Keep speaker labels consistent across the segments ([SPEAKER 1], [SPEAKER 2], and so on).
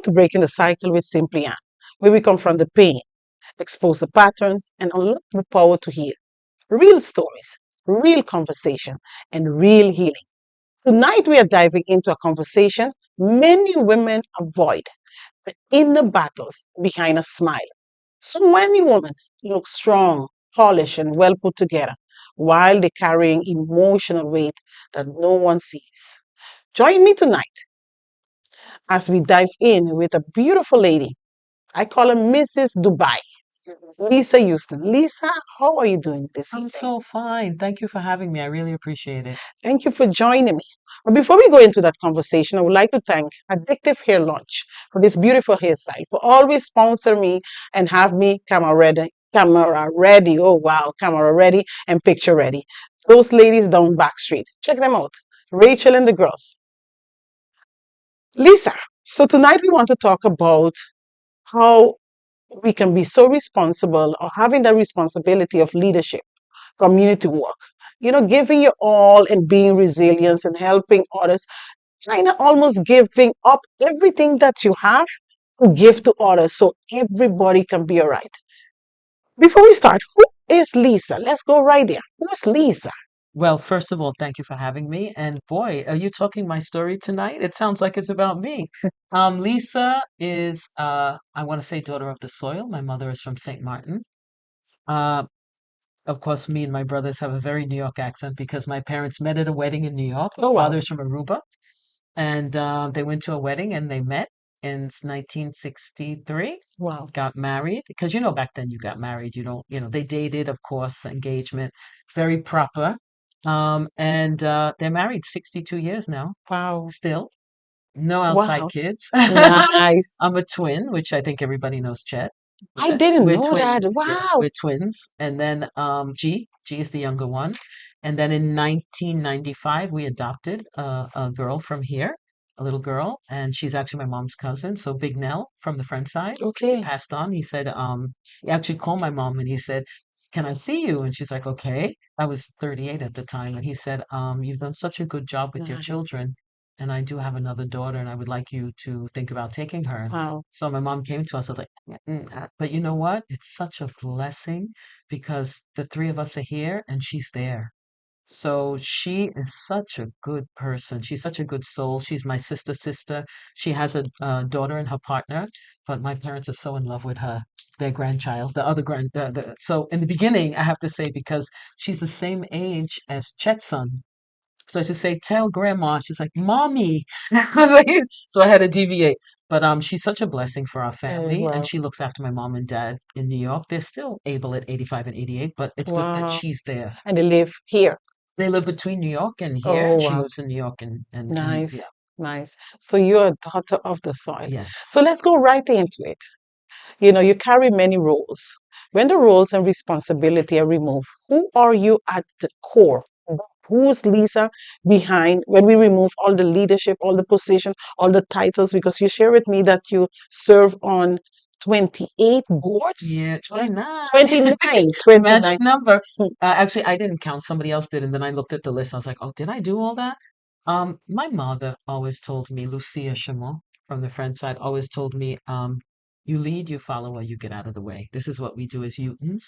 [SPEAKER 1] to Breaking the Cycle with Simply Ann, where we confront the pain, expose the patterns, and unlock the power to heal. Real stories, real conversation, and real healing. Tonight, we are diving into a conversation many women avoid, the inner battles behind a smile. So many women look strong, polished, and well put together, while they're carrying emotional weight that no one sees. Join me tonight as we dive in with a beautiful lady. I call her Mrs. Dubai, Lisa Houston. Lisa, how are you doing this
[SPEAKER 2] I'm
[SPEAKER 1] evening?
[SPEAKER 2] so fine. Thank you for having me. I really appreciate it.
[SPEAKER 1] Thank you for joining me. But before we go into that conversation, I would like to thank Addictive Hair Launch for this beautiful hairstyle, for always sponsor me and have me camera ready. Oh wow, camera ready and picture ready. Those ladies down Backstreet, check them out. Rachel and the girls. Lisa, so tonight we want to talk about how we can be so responsible or having that responsibility of leadership, community work, giving your all and being resilient and helping others, kind of almost giving up everything that you have to give to others so everybody can be all right. Before we start, who is Lisa? Let's go right there. Who's Lisa?
[SPEAKER 2] Well, first of all, thank you for having me. And boy, are you talking my story tonight? It sounds like it's about me. Lisa is, I want to say, daughter of the soil. My mother is from St. Martin. Uh, of course, me and my brothers have a very New York accent because my parents met at a wedding in New York.
[SPEAKER 1] Oh, wow.
[SPEAKER 2] Father's from Aruba, and they went to a wedding and they met in 1963.
[SPEAKER 1] Wow.
[SPEAKER 2] Got married because back then you got married. You don't, they dated, of course, engagement, very proper. And they're married 62 years now,
[SPEAKER 1] Wow.
[SPEAKER 2] still. No outside
[SPEAKER 1] Wow.
[SPEAKER 2] kids.
[SPEAKER 1] Nice.
[SPEAKER 2] I'm a twin, which I think everybody knows Chet.
[SPEAKER 1] I
[SPEAKER 2] Yeah,
[SPEAKER 1] didn't
[SPEAKER 2] we're
[SPEAKER 1] know that.
[SPEAKER 2] twins. Yeah,
[SPEAKER 1] Wow.
[SPEAKER 2] we're twins. And then G is the younger one. And then in 1995, we adopted a girl from here, a little girl, and she's actually my mom's cousin. So Big Nell from the friend side
[SPEAKER 1] Okay.
[SPEAKER 2] passed on. He said, he actually called my mom and he said, "Can I see you?" And she's like, "Okay." I was 38 at the time, and he said, "You've done such a good job with your
[SPEAKER 1] Nice.
[SPEAKER 2] children, and I do have another daughter, and I would like you to think about taking her."
[SPEAKER 1] Wow.
[SPEAKER 2] So my mom came to us. I was like, but you know what? It's such a blessing because the three of us are here and she's there. So she is such a good person. She's such a good soul. She's my sister's sister. She has a daughter and her partner, but my parents are so in love with her, their grandchild, the other so in the beginning, I have to say, because she's the same age as Chet's son. So I should say, tell grandma. She's like, mommy. I was like, so I had to deviate. But she's such a blessing for our family, and
[SPEAKER 1] Wow.
[SPEAKER 2] she looks after my mom and dad in New York. They're still able at 85 and 88, but it's good that
[SPEAKER 1] Wow.
[SPEAKER 2] she's there.
[SPEAKER 1] And they live here.
[SPEAKER 2] They live between New York and here,
[SPEAKER 1] Oh,
[SPEAKER 2] and she
[SPEAKER 1] wow.
[SPEAKER 2] lives in New York and
[SPEAKER 1] Nice.
[SPEAKER 2] yeah,
[SPEAKER 1] Nice. So you're a daughter of the soil. So
[SPEAKER 2] yes.
[SPEAKER 1] let's go right into it. You carry many roles. When the roles and responsibility are removed, who are you at the core? Who's Lisa behind when we remove all the leadership, all the position, all the titles? Because you share with me that you serve on 28 boards?
[SPEAKER 2] Yeah, 29.
[SPEAKER 1] 29,
[SPEAKER 2] Magic
[SPEAKER 1] 29.
[SPEAKER 2] number.
[SPEAKER 1] Hmm.
[SPEAKER 2] Actually, I didn't count. Somebody else did, and then I looked at the list. I was like, "Oh, did I do all that?" My mother always told me, Lucia Chamon from the French side, always told me, "You lead, you follow, or you get out of the way. This is what we do as Utens."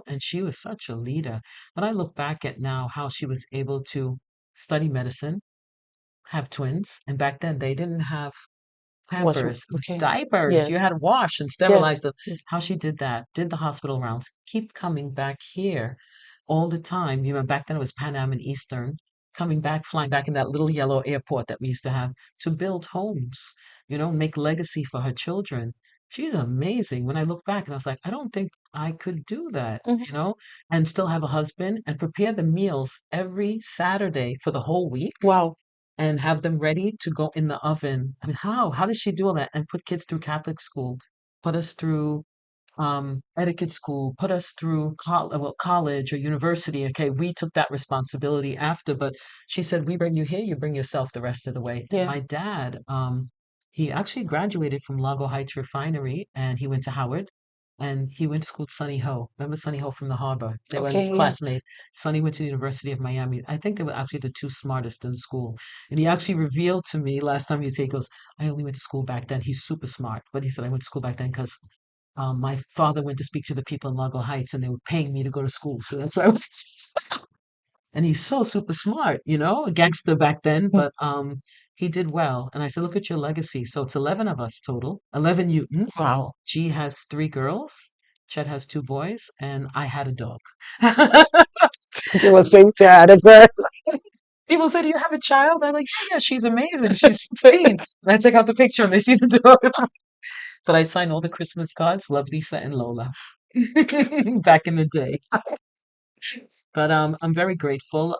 [SPEAKER 2] And she was such a leader. But I look back at now how she was able to study medicine, have twins, and back then they didn't have
[SPEAKER 1] What's
[SPEAKER 2] Pampers,
[SPEAKER 1] okay?
[SPEAKER 2] diapers. You
[SPEAKER 1] Yes,
[SPEAKER 2] had to wash and
[SPEAKER 1] yes.
[SPEAKER 2] sterilize them. How she did that, did the hospital rounds, keep coming back here all the time. Back then it was Pan Am and Eastern, coming back, flying back in that little yellow airport that we used to have to build homes, make legacy for her children. She's amazing. When I look back and I was like, I don't think I could do that,
[SPEAKER 1] Mhm.
[SPEAKER 2] and still have a husband and prepare the meals every Saturday for the whole week
[SPEAKER 1] Wow.
[SPEAKER 2] and have them ready to go in the oven. I mean, how? How does she do all that? And put kids through Catholic school, put us through etiquette school, put us through college or university. Okay, we took that responsibility after, but she said, "We bring you here, you bring yourself the rest of the way." And
[SPEAKER 1] Yeah.
[SPEAKER 2] my dad, he actually graduated from Lago Heights Refinery, and he went to Howard. and he went to school with Sunny Ho. Remember Sunny Ho from the Harbor? They were
[SPEAKER 1] Okay, yeah.
[SPEAKER 2] classmates. Sunny went to the University of Miami. I think they were actually the two smartest in school. And he actually revealed to me last time he was here, he goes, I only went to school back then. He's super smart. But he said, I went to school back then because my father went to speak to the people in Lago Heights and they were paying me to go to school. So that's why I was. And he's so super smart, a gangster back then, but he did well. And I said, look at your legacy. So it's 11 of us total, 11 Newtons.
[SPEAKER 1] Wow.
[SPEAKER 2] G has three girls, Chet has two boys, and I had a dog.
[SPEAKER 1] It was going to add a verse.
[SPEAKER 2] People say, do you have a child? I'm like, yeah, she's amazing. She's 16. And I take out the picture and they see the dog. But I signed all the Christmas cards, Love Lisa and Lola, back in the day. But I'm very grateful.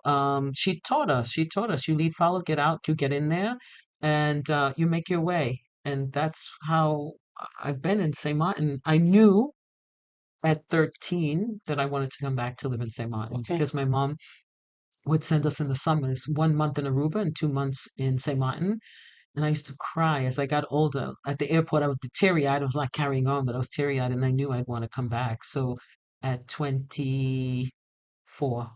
[SPEAKER 2] She taught us. She taught us. You lead, follow, get out. You get in there, and you make your way. And that's how I've been in St. Martin. I knew at 13 that I wanted to come back to live in St. Martin
[SPEAKER 1] Okay.
[SPEAKER 2] because my mom would send us in the summers 1 month in Aruba and 2 months in St. Martin. And I used to cry as I got older. At the airport, I would be teary eyed. I was not carrying on, but I was teary eyed, and I knew I'd want to come back. So at 24,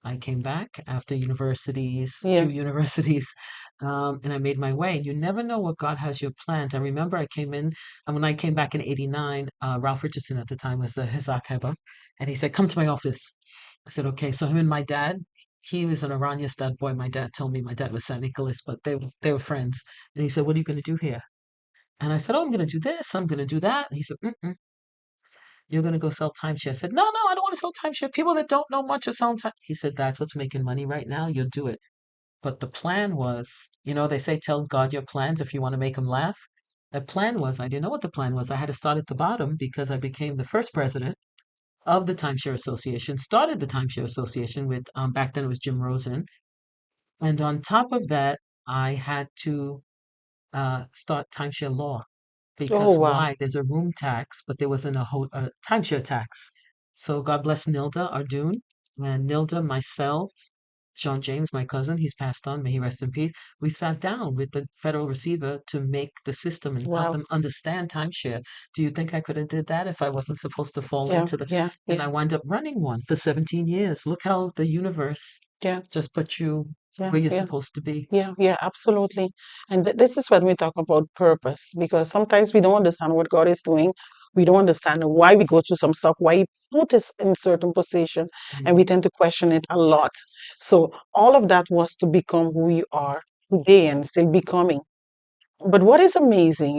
[SPEAKER 2] I came back after few
[SPEAKER 1] Yeah.
[SPEAKER 2] universities, and I made my way. You never know what God has your planned. I remember I came in, and when I came back in '89, Ralph Richardson at the time was the Hizak Heba, and he said, "Come to my office." I said, "Okay." So him and my dad, he was an Iranian stud boy. My dad told me my dad was San Nicolas, but they were friends. And he said, "What are you going to do here?" And I said, "Oh, I'm going to do this. I'm going to do that." And he said, "Mm-mm, you're going to go sell timeshare." I said, "No, no, I don't want to sell timeshare. People that don't know much are selling time." He said, "That's what's making money right now. You'll do it." But the plan was, they say tell God your plans if you want to make him laugh. The plan was, I didn't know what the plan was. I had to start at the bottom because I became the first president of the Timeshare Association, started the Timeshare Association with, back then it was Jim Rosen. And on top of that, I had to start timeshare law.
[SPEAKER 1] Oh,
[SPEAKER 2] Because
[SPEAKER 1] wow.
[SPEAKER 2] why? There's a room tax, but there wasn't a timeshare tax. So God bless Nilda Ardoon and Nilda, myself, John James, my cousin, he's passed on, may he rest in peace. We sat down with the federal receiver to make the system and help
[SPEAKER 1] Wow.
[SPEAKER 2] him understand timeshare. Do you think I could have did that if I wasn't supposed to fall
[SPEAKER 1] Yeah.
[SPEAKER 2] into the?
[SPEAKER 1] Yeah.
[SPEAKER 2] And
[SPEAKER 1] Yeah.
[SPEAKER 2] I wound up running one for 17 years. Look how the universe
[SPEAKER 1] Yeah.
[SPEAKER 2] just put you
[SPEAKER 1] Yeah.
[SPEAKER 2] where you're
[SPEAKER 1] Yeah.
[SPEAKER 2] supposed to be.
[SPEAKER 1] Yeah, yeah, absolutely. And this is when we talk about purpose, because sometimes we don't understand what God is doing. We don't understand why we go through some stuff, why He put us in certain position, and we
[SPEAKER 2] Mhm.
[SPEAKER 1] tend to question it a lot.
[SPEAKER 2] Yes.
[SPEAKER 1] So all of that was to become who we are today and still becoming. But what is amazing,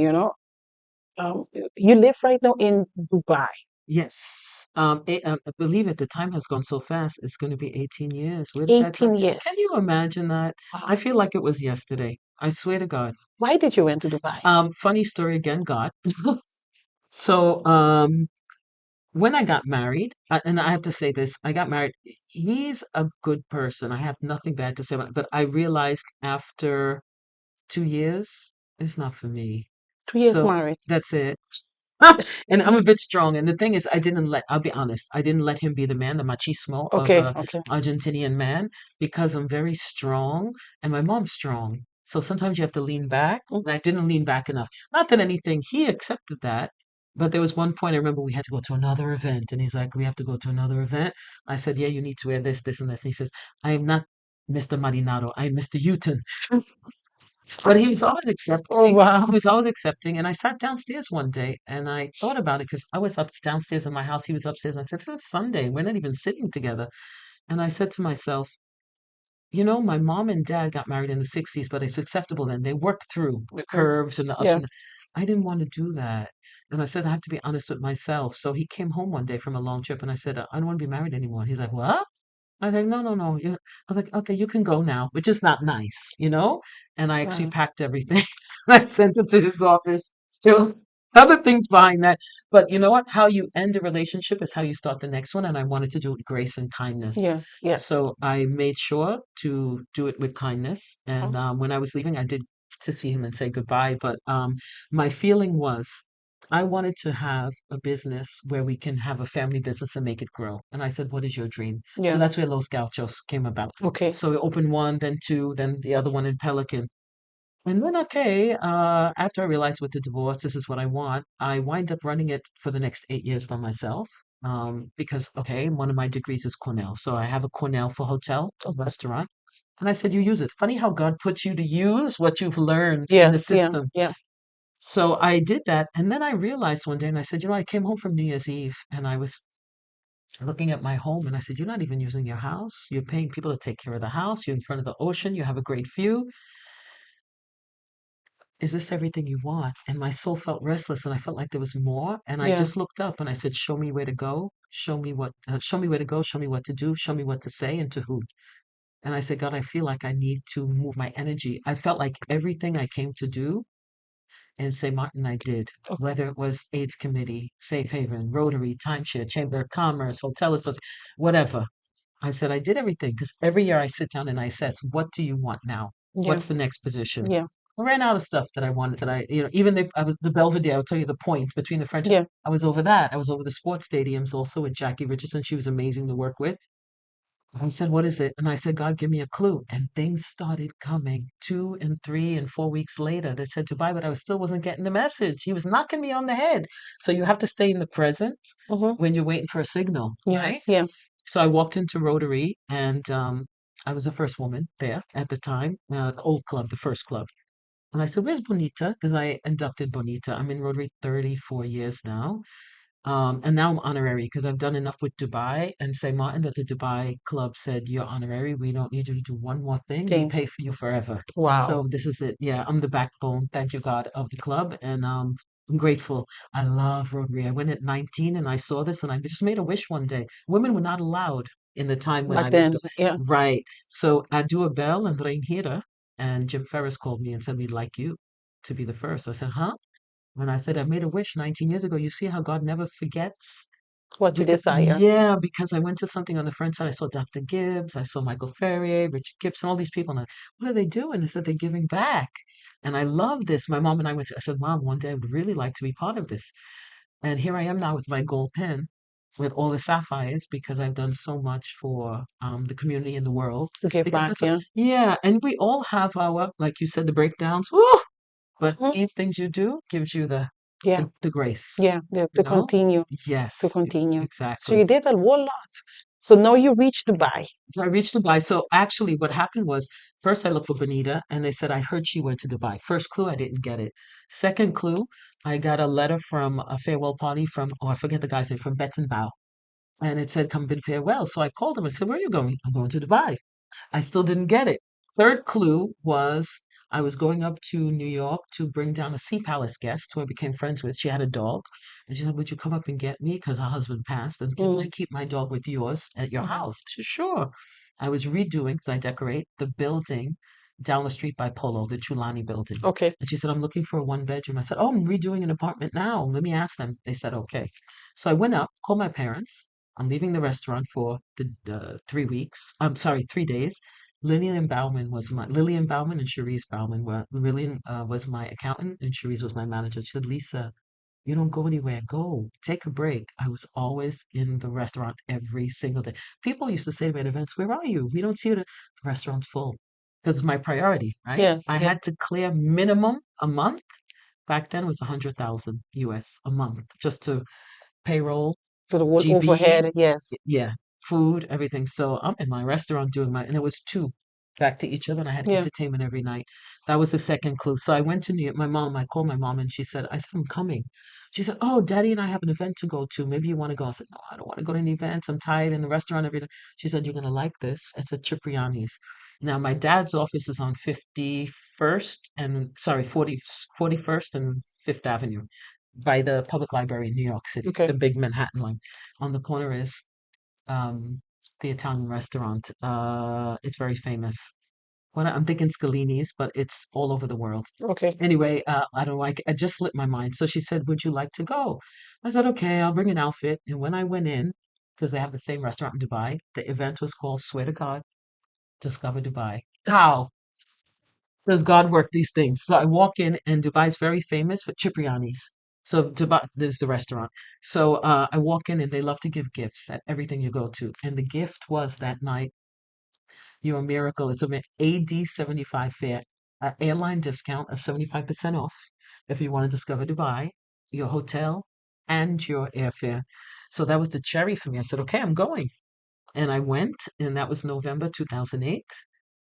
[SPEAKER 1] um, you live right now in Dubai,
[SPEAKER 2] Yes. Believe it, the time has gone so fast. It's going to be 18 years. Where did that time?
[SPEAKER 1] 18
[SPEAKER 2] Can
[SPEAKER 1] years.
[SPEAKER 2] you imagine that? I
[SPEAKER 1] Wow.
[SPEAKER 2] feel like it was yesterday. I swear to God.
[SPEAKER 1] Why did you went to Dubai?
[SPEAKER 2] Funny story again, God. So, when I got married, and I have to say this, I got married. He's a good person. I have nothing bad to say about it, but I realized after 2 years, it's not for me.
[SPEAKER 1] 2 years
[SPEAKER 2] So
[SPEAKER 1] married.
[SPEAKER 2] that's it. And I'm a bit strong. And the thing is, I'll be honest, I didn't let him be the man, the machismo of
[SPEAKER 1] Okay,
[SPEAKER 2] a
[SPEAKER 1] okay.
[SPEAKER 2] Argentinian man, because I'm very strong and my mom's strong. So sometimes you have to lean back.
[SPEAKER 1] Mm,
[SPEAKER 2] And I didn't lean back enough. Not that anything, he accepted that. But there was one point I remember we had to go to another event. And he's like, we have to go to another event. I said, yeah, you need to wear this, this, and this. And he says, I am not Mr. Marinado. I'm Mr. Houghton. But he was always
[SPEAKER 1] oh,
[SPEAKER 2] accepting.
[SPEAKER 1] wow.
[SPEAKER 2] He was always accepting. And I sat downstairs one day and I thought about it because I was up downstairs in my house. He was upstairs. And I said, this is Sunday. We're not even sitting together. And I said to myself, my mom and dad got married in the 60s, but it's acceptable then. They worked through the
[SPEAKER 1] Mm,
[SPEAKER 2] curves and the ups
[SPEAKER 1] yeah.
[SPEAKER 2] and the, I didn't want to do that. And I said, I have to be honest with myself. So he came home one day from a long trip and I said, I don't want to be married anymore. He's like, what? I was like, no, no, no. I was like, okay, you can go now, which is not nice. And I actually
[SPEAKER 1] Wow.
[SPEAKER 2] packed everything. I sent it to his office. There were other things behind that. But you know what? How you end a relationship is how you start the next one. And I wanted to do it with grace and kindness.
[SPEAKER 1] Yes, yes.
[SPEAKER 2] So I made sure to do it with kindness. And
[SPEAKER 1] Oh,
[SPEAKER 2] when I was leaving, I did to see him and say goodbye. But my feeling was, I wanted to have a business where we can have a family business and make it grow. And I said, what is your dream? So
[SPEAKER 1] yeah.
[SPEAKER 2] that's where Los Gauchos came about.
[SPEAKER 1] Okay.
[SPEAKER 2] So we opened one, then two, then the other one in Pelican. And then, okay, after I realized with the divorce, this is what I want, I wind up running it for the next 8 years by myself. Because, okay, one of my degrees is Cornell. So I have a Cornell for hotel, a restaurant. And I said, you use it. Funny how God puts you to use what you've learned in the
[SPEAKER 1] Yes, yeah,
[SPEAKER 2] system.
[SPEAKER 1] yeah,
[SPEAKER 2] So I did that. And then I realized one day, and I said, I came home from New Year's Eve and I was looking at my home and I said, you're not even using your house. You're paying people to take care of the house. You're in front of the ocean. You have a great view. Is this everything you want? And my soul felt restless and I felt like there was more. And I
[SPEAKER 1] yeah,
[SPEAKER 2] just looked up and I said, show me where to go. Show me where to go. Show me what to do. Show me what to say and to who. And I said, God, I feel like I need to move my energy. I felt like everything I came to do in St. Martin, I did,
[SPEAKER 1] okay,
[SPEAKER 2] whether it was AIDS Committee, Safe Haven, Rotary, Timeshare, Chamber of Commerce, Hotel Association, whatever. I said, I did everything because every year I sit down and I assess, what do you want now?
[SPEAKER 1] yeah,
[SPEAKER 2] What's the next position?
[SPEAKER 1] yeah,
[SPEAKER 2] I ran out of stuff that I wanted that even if I was the Belvedere, I'll tell you the point between the French,
[SPEAKER 1] yeah,
[SPEAKER 2] I was over that. I was over the sports stadiums also with Jackie Richardson. She was amazing to work with. I said, what is it? And I said, God, give me a clue. And things started coming 2 and 3 and 4 weeks later. They said Dubai, but I still wasn't getting the message. He was knocking me on the head. So you have to stay in the present
[SPEAKER 1] mm-hmm.
[SPEAKER 2] when you're waiting for a signal, right?
[SPEAKER 1] Yes, yeah,
[SPEAKER 2] So I walked into Rotary and I was the first woman there at the time, the old club, the first club. And I said, where's Bonita? Because I inducted Bonita. I'm in Rotary 34 years now. And now I'm honorary because I've done enough with Dubai and St. Martin that the Dubai club said, you're honorary. We don't need you to do one more thing. We
[SPEAKER 1] okay,
[SPEAKER 2] pay for you forever.
[SPEAKER 1] wow,
[SPEAKER 2] So this is it. Yeah, I'm the backbone, thank you God, of the club. And I'm grateful. I love Rotary. I went at 19 and I saw this and I just made a wish one day. Women were not allowed in the time when
[SPEAKER 1] back
[SPEAKER 2] I was
[SPEAKER 1] then, yeah,
[SPEAKER 2] right. So I do a bell and Reinvention, and Jim Ferris called me and said, we'd like you to be the first. I said, huh? When I said I made a wish 19 years ago, you see how God never forgets?
[SPEAKER 1] what you
[SPEAKER 2] Because,
[SPEAKER 1] desire,
[SPEAKER 2] yeah, because I went to something on the French side. I saw Dr. Gibbs, I saw Michael Ferrier, Richard Gibson, all these people. And what are they doing? They said they're giving back. And I love this. My mom and I went to, I said, Mom, one day I would really like to be part of this. And here I am now with my gold pen with all the sapphires because I've done so much for the community and the world.
[SPEAKER 1] to give
[SPEAKER 2] Because
[SPEAKER 1] back,
[SPEAKER 2] that's what,
[SPEAKER 1] yeah,
[SPEAKER 2] yeah, and we all have our, like you said, the breakdowns. Woo! But
[SPEAKER 1] mhm,
[SPEAKER 2] these things you do gives you
[SPEAKER 1] yeah,
[SPEAKER 2] the grace,
[SPEAKER 1] yeah, yeah,
[SPEAKER 2] you know?
[SPEAKER 1] to
[SPEAKER 2] Yes,
[SPEAKER 1] continue. So
[SPEAKER 2] exactly.
[SPEAKER 1] you did a whole lot. So now you reach Dubai.
[SPEAKER 2] So I reached Dubai. So actually, what happened was first I looked for Bonita and they said, I heard she went to Dubai. First clue, I didn't get it. Second clue, I got a letter from a farewell party from, oh, I forget the guy's name, from Bettenbau. And it said, come bid farewell. So I called him and said, where are you going? I'm going to Dubai. I still didn't get it. Third clue was I was going up to New York to bring down a Sea Palace guest who I became friends with. She had a dog. And she said, would you come up and get me? Because her husband passed. And can I
[SPEAKER 1] Mm,
[SPEAKER 2] keep my dog with yours at your
[SPEAKER 1] mhm,
[SPEAKER 2] house? She said, sure. I was redoing, because I decorate, the building down the street by Polo, the Chulani building.
[SPEAKER 1] okay,
[SPEAKER 2] And she said, I'm looking for a one bedroom. I said, oh, I'm redoing an apartment now. Let me ask them. They said, okay. So I went up, called my parents. I'm leaving the restaurant for the 3 weeks. I'm sorry, 3 days. Lillian Bauman and Cherise Bauman were Lillian was my accountant and Cherise was my manager. She said, Lisa, you don't go anywhere. Go take a break. I was always in the restaurant every single day. People used to say to me at events, where are you? We don't see you. The restaurant's full because it's my priority, right?
[SPEAKER 1] yes,
[SPEAKER 2] I
[SPEAKER 1] yeah,
[SPEAKER 2] had to clear minimum a month. Back then it was 100,000 US a month just to payroll,
[SPEAKER 1] for the whole
[SPEAKER 2] GB,
[SPEAKER 1] overhead, yes,
[SPEAKER 2] yeah, food, everything. So I'm in my restaurant doing and it was two back to each other, and I had
[SPEAKER 1] yeah,
[SPEAKER 2] entertainment every night. That was the second clue. So I went to New York. I called my mom and I said, I'm coming. She said, oh, Daddy and I have an event to go to. Maybe you want to go. I said, no, I don't want to go to any events. I'm tired in the restaurant every day. She said, you're going to like this. It's at Cipriani's. Now, my dad's office is on 51st and, sorry, 41st and 5th Avenue by the Public Library in New York City,
[SPEAKER 1] okay,
[SPEAKER 2] the big Manhattan line. On the corner is um, the Italian restaurant. It's very famous. I'm thinking Scalini's, but it's all over the world.
[SPEAKER 1] okay,
[SPEAKER 2] Anyway, I don't like. I just slipped my mind. So she said, "Would you like to go?" I said, "Okay, I'll bring an outfit." And when I went in, because they have the same restaurant in Dubai, the event was called "Swear to God, Discover Dubai." How does God work these things? So I walk in, and Dubai is very famous for Cipriani's. So Dubai, there's the restaurant. So I walk in, and they love to give gifts at everything you go to. And the gift was that night, "You're a miracle." It's a AD 75 fair. airline discount of 75% off if you want to discover Dubai, your hotel, and your airfare. So that was the cherry for me. I said, okay, I'm going. And I went, and that was November 2008.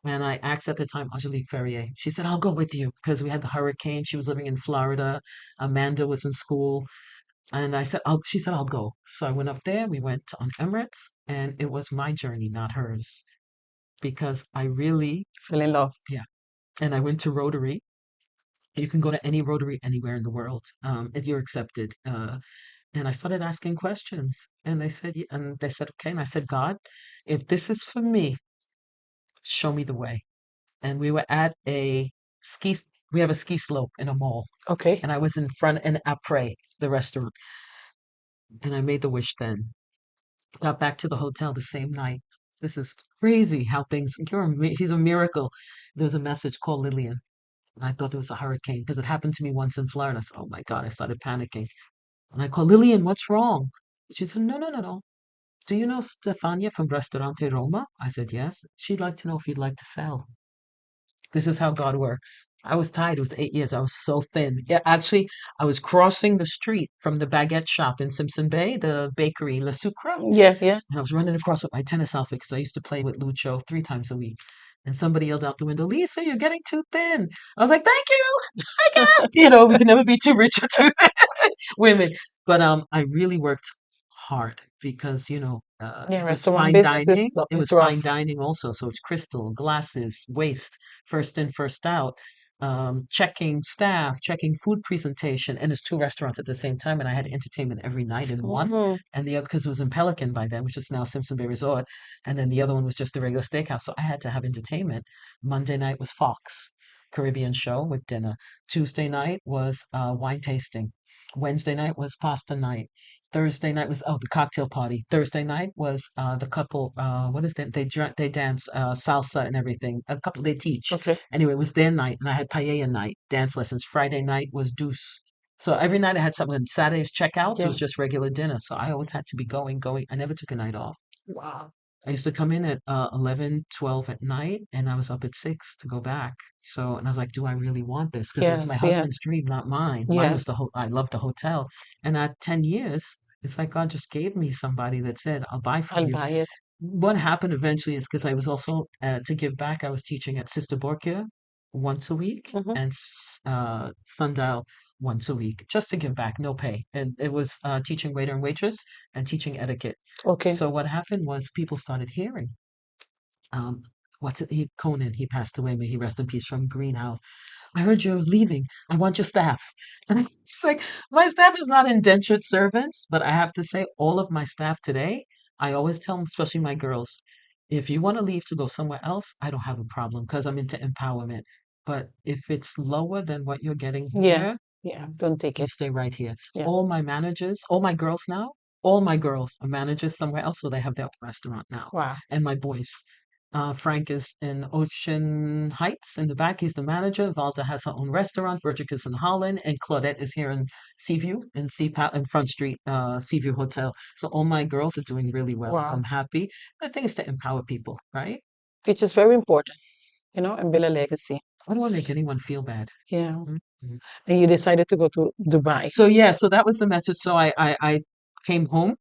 [SPEAKER 2] And I asked at the time Angelique Ferrier. She said, I'll go with you because we had the hurricane. She was living in Florida. Amanda was in school. And she said, I'll go. So I went up there. We went on Emirates, and it was my journey, not hers, because I really,
[SPEAKER 1] Fell in love.
[SPEAKER 2] yeah. And I went to Rotary. You can go to any Rotary anywhere in the world if you're accepted. And I started asking questions, and they said, okay. And I said, God, if this is for me, show me the way. And we were at a ski. We have a ski slope in a mall,
[SPEAKER 1] Okay.
[SPEAKER 2] and I was in front in Après, the restaurant, and I made the wish then. Got back to the hotel the same night. This is crazy how things. He's a miracle. There's a message called Lillian. And I thought it was a hurricane because it happened to me once in Florida. I said, oh my God, I started panicking. And I called Lillian, what's wrong? She said, no, no, no, no. Do you know Stefania from Restaurante Roma? I said, yes. She'd like to know if you'd like to sell. This is how God works. I was tired. It was 8 years. I was so thin. Yeah, actually, I was crossing the street from the baguette shop in Simpson Bay, the bakery, La Sucre.
[SPEAKER 1] Yeah, yeah.
[SPEAKER 2] And I was running across with my tennis outfit because I used to play with Lucho 3 times a week. And somebody yelled out the window, Lisa, you're getting too thin. I was like, thank you. I got, we can never be too rich or too women. But I really worked hard because,
[SPEAKER 1] Yeah,
[SPEAKER 2] it was
[SPEAKER 1] restaurant
[SPEAKER 2] fine
[SPEAKER 1] business
[SPEAKER 2] dining. It
[SPEAKER 1] is
[SPEAKER 2] was
[SPEAKER 1] rough.
[SPEAKER 2] fine dining also. So it's crystal, glasses, waste, first in, first out. Checking staff, checking food presentation, and it's two restaurants at the same time, and I had entertainment every night in one,
[SPEAKER 1] Hmm.
[SPEAKER 2] and the other because it was in Pelican by then, which is now Simpson Bay Resort, and then the other one was just a regular steakhouse. So I had to have entertainment. Monday night was Fox Caribbean show with dinner. Tuesday night was wine tasting. Wednesday night was pasta night. Thursday night was the cocktail party. Thursday night was the couple. What is that? They dance salsa and everything. A couple they teach.
[SPEAKER 1] Okay.
[SPEAKER 2] Anyway, it was their night, and I had paella night, dance lessons. Friday night was deuce. So every night I had something. Saturday's checkouts
[SPEAKER 1] Yeah.
[SPEAKER 2] was just regular dinner. So I always had to be going, going. I never took a night off.
[SPEAKER 1] Wow.
[SPEAKER 2] I used to come in at 11, 12 at night, and I was up at 6 to go back. So, and I was like, do I really want this? Because it was my
[SPEAKER 1] Yes,
[SPEAKER 2] husband's
[SPEAKER 1] yes,
[SPEAKER 2] dream, not mine. Mine was
[SPEAKER 1] yes.
[SPEAKER 2] I loved the hotel. And at 10 years, it's like God just gave me somebody that said, I'll buy from
[SPEAKER 1] I'll
[SPEAKER 2] you.
[SPEAKER 1] buy it.
[SPEAKER 2] What happened eventually is because I was also, to give back, I was teaching at Sister Borkia once a week
[SPEAKER 1] Hmm.
[SPEAKER 2] and Sundial once a week, just to give back, no pay. And it was teaching waiter and waitress and teaching etiquette.
[SPEAKER 1] Okay.
[SPEAKER 2] So what happened was people started hearing um, Conan, he passed away, may he rest in peace, from Greenhouse. I heard you're leaving. I want your staff. And it's like, my staff is not indentured servants, but I have to say, all of my staff today, I always tell them, especially my girls, if you want to leave to go somewhere else, I don't have a problem because I'm into empowerment. But if it's lower than what you're getting
[SPEAKER 1] Yeah.
[SPEAKER 2] here,
[SPEAKER 1] Yeah. Don't take
[SPEAKER 2] you
[SPEAKER 1] it.
[SPEAKER 2] stay right here.
[SPEAKER 1] Yeah.
[SPEAKER 2] All my managers, all my girls now, all my girls are managers somewhere else, so they have their own restaurant now.
[SPEAKER 1] Wow.
[SPEAKER 2] And my boys. Frank is in Ocean Heights in the back. He's the manager. Valda has her own restaurant. Virgil is in Holland. And Claudette is here in Seaview, in in Front Street, Seaview Hotel. So all my girls are doing really well. So
[SPEAKER 1] Wow.
[SPEAKER 2] I'm happy. The thing is to empower people, right?
[SPEAKER 1] Which is very important, and build a legacy.
[SPEAKER 2] I don't want to make anyone feel bad.
[SPEAKER 1] Yeah.
[SPEAKER 2] Mhm.
[SPEAKER 1] And you decided to go to Dubai.
[SPEAKER 2] So yeah, so that was the message. So I came home.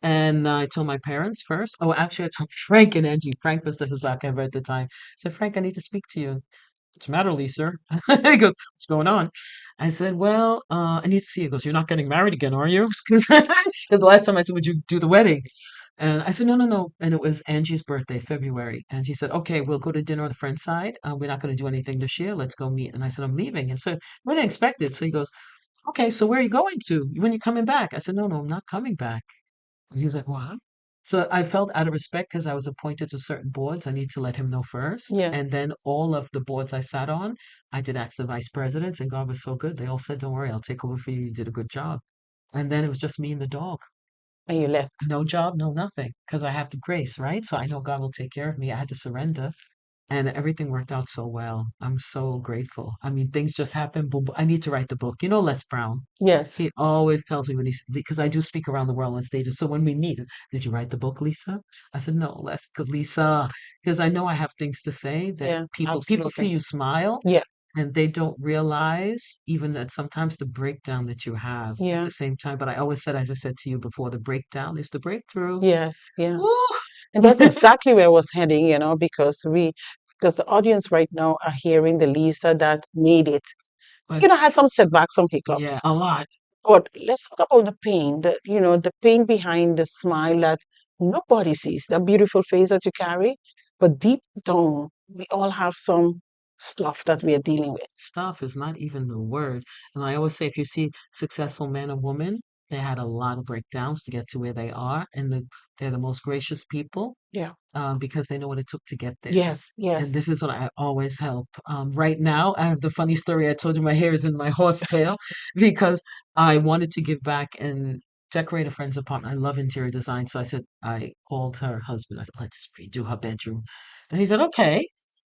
[SPEAKER 2] And I told my parents first. Oh, actually, I told Frank and Angie. Frank was the Hazaka at the time. I said, Frank, I need to speak to you. What's the matter, Lisa? He goes, what's going on? I said, well, I need to see you. He goes, you're not getting married again, are you? Because the last time I said, would you do the wedding? And I said, no, no, no. And it was Angie's birthday, February. And she said, okay, we'll go to dinner on the friend's side. We're not going to do anything this year. Let's go meet. And I said, I'm leaving. And so we didn't expect it. So he goes, okay, so where are you going to? When you coming back? I said, no, no, I'm not coming back. And he was like, what? So I felt out of respect because I was appointed to certain boards, I need to let him know first. And
[SPEAKER 1] Yes.
[SPEAKER 2] then all of the boards I sat on, I did ask the vice presidents, and God was so good. They all said, don't worry, I'll take over for you. You did a good job. And then it was just me and the dog.
[SPEAKER 1] And you left.
[SPEAKER 2] No job, no nothing, because I have the grace, right? So I know God will take care of me. I had to surrender. and everything worked out so well. I'm so grateful. I mean, things just happen. Boom, boom. I need to write the book. You know, Les Brown.
[SPEAKER 1] Yes.
[SPEAKER 2] He always tells me when he's because I do speak around the world on stages. So when we meet, did you write the book, Lisa? I said, no, Les, good Lisa, because I know I have things to say that
[SPEAKER 1] Yeah.
[SPEAKER 2] people see
[SPEAKER 1] Absolutely.
[SPEAKER 2] you smile
[SPEAKER 1] Yeah.
[SPEAKER 2] and they don't realize even that sometimes the breakdown that you have at
[SPEAKER 1] Yeah.
[SPEAKER 2] the same time. But I always said, as I said to you before, the breakdown is the breakthrough.
[SPEAKER 1] Yes. Yeah.
[SPEAKER 2] Woo!
[SPEAKER 1] And that's exactly where I was heading, because the audience right now are hearing the Lisa that made it.
[SPEAKER 2] But
[SPEAKER 1] Had some setbacks, some
[SPEAKER 2] yeah,
[SPEAKER 1] hiccups.
[SPEAKER 2] a lot.
[SPEAKER 1] But let's talk about the pain, the pain behind the smile that nobody sees, that beautiful face that you carry. But deep down, we all have some stuff that we are dealing with.
[SPEAKER 2] Stuff is not even the word. And I always say, if you see successful man or woman, they had a lot of breakdowns to get to where they are, and they're the most gracious people
[SPEAKER 1] Yeah.
[SPEAKER 2] because they know what it took to get there.
[SPEAKER 1] Yes.
[SPEAKER 2] And
[SPEAKER 1] Yes.
[SPEAKER 2] this is what I always help. Right now, I have the funny story. I told you my hair is in my horse tail because I wanted to give back and decorate a friend's apartment. I love interior design. So I said, I called her husband. I said, let's redo her bedroom. And he said, okay.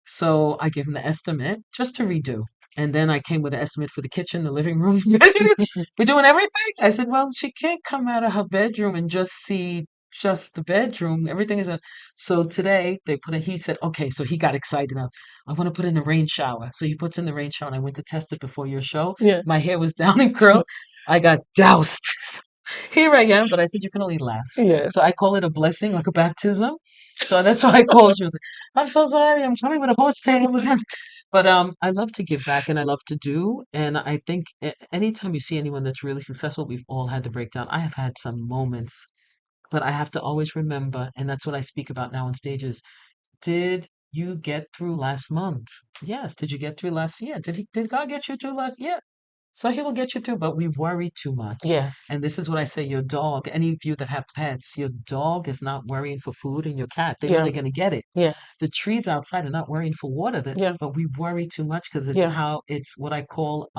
[SPEAKER 2] So I gave him the estimate just to redo. And then I came with an estimate for the kitchen, the living room. We're doing everything. I said, well, she can't come out of her bedroom and just see just the bedroom. Everything is a so today they put in, he said, okay, so he got excited. Now, I want to put in a rain shower. So he puts in the rain shower and I went to test it before your show.
[SPEAKER 1] Yeah.
[SPEAKER 2] My hair was down and curled. I got doused. So here I am, but I said, you can only laugh. So
[SPEAKER 1] Yes.
[SPEAKER 2] I call it a blessing, like a baptism. So that's why I called you. I was like, I'm so sorry. I'm coming with a horse tail. But I love to give back and I love to do. And I think anytime you see anyone that's really successful, we've all had to break down. I have had some moments, but I have to always remember, and that's what I speak about now on stages. Did you get through last month? Yes. Did you get through last year? Did God get you through last year? So he will get you through, but we worry too much.
[SPEAKER 1] Yes.
[SPEAKER 2] And this is what I say, your dog, any of you that have pets, your dog is not worrying for food and your cat, they know
[SPEAKER 1] Yeah.
[SPEAKER 2] they're going to get it.
[SPEAKER 1] Yes.
[SPEAKER 2] The trees outside are not worrying for water,
[SPEAKER 1] Yeah.
[SPEAKER 2] but we worry too much because
[SPEAKER 1] Yeah.
[SPEAKER 2] it's what I call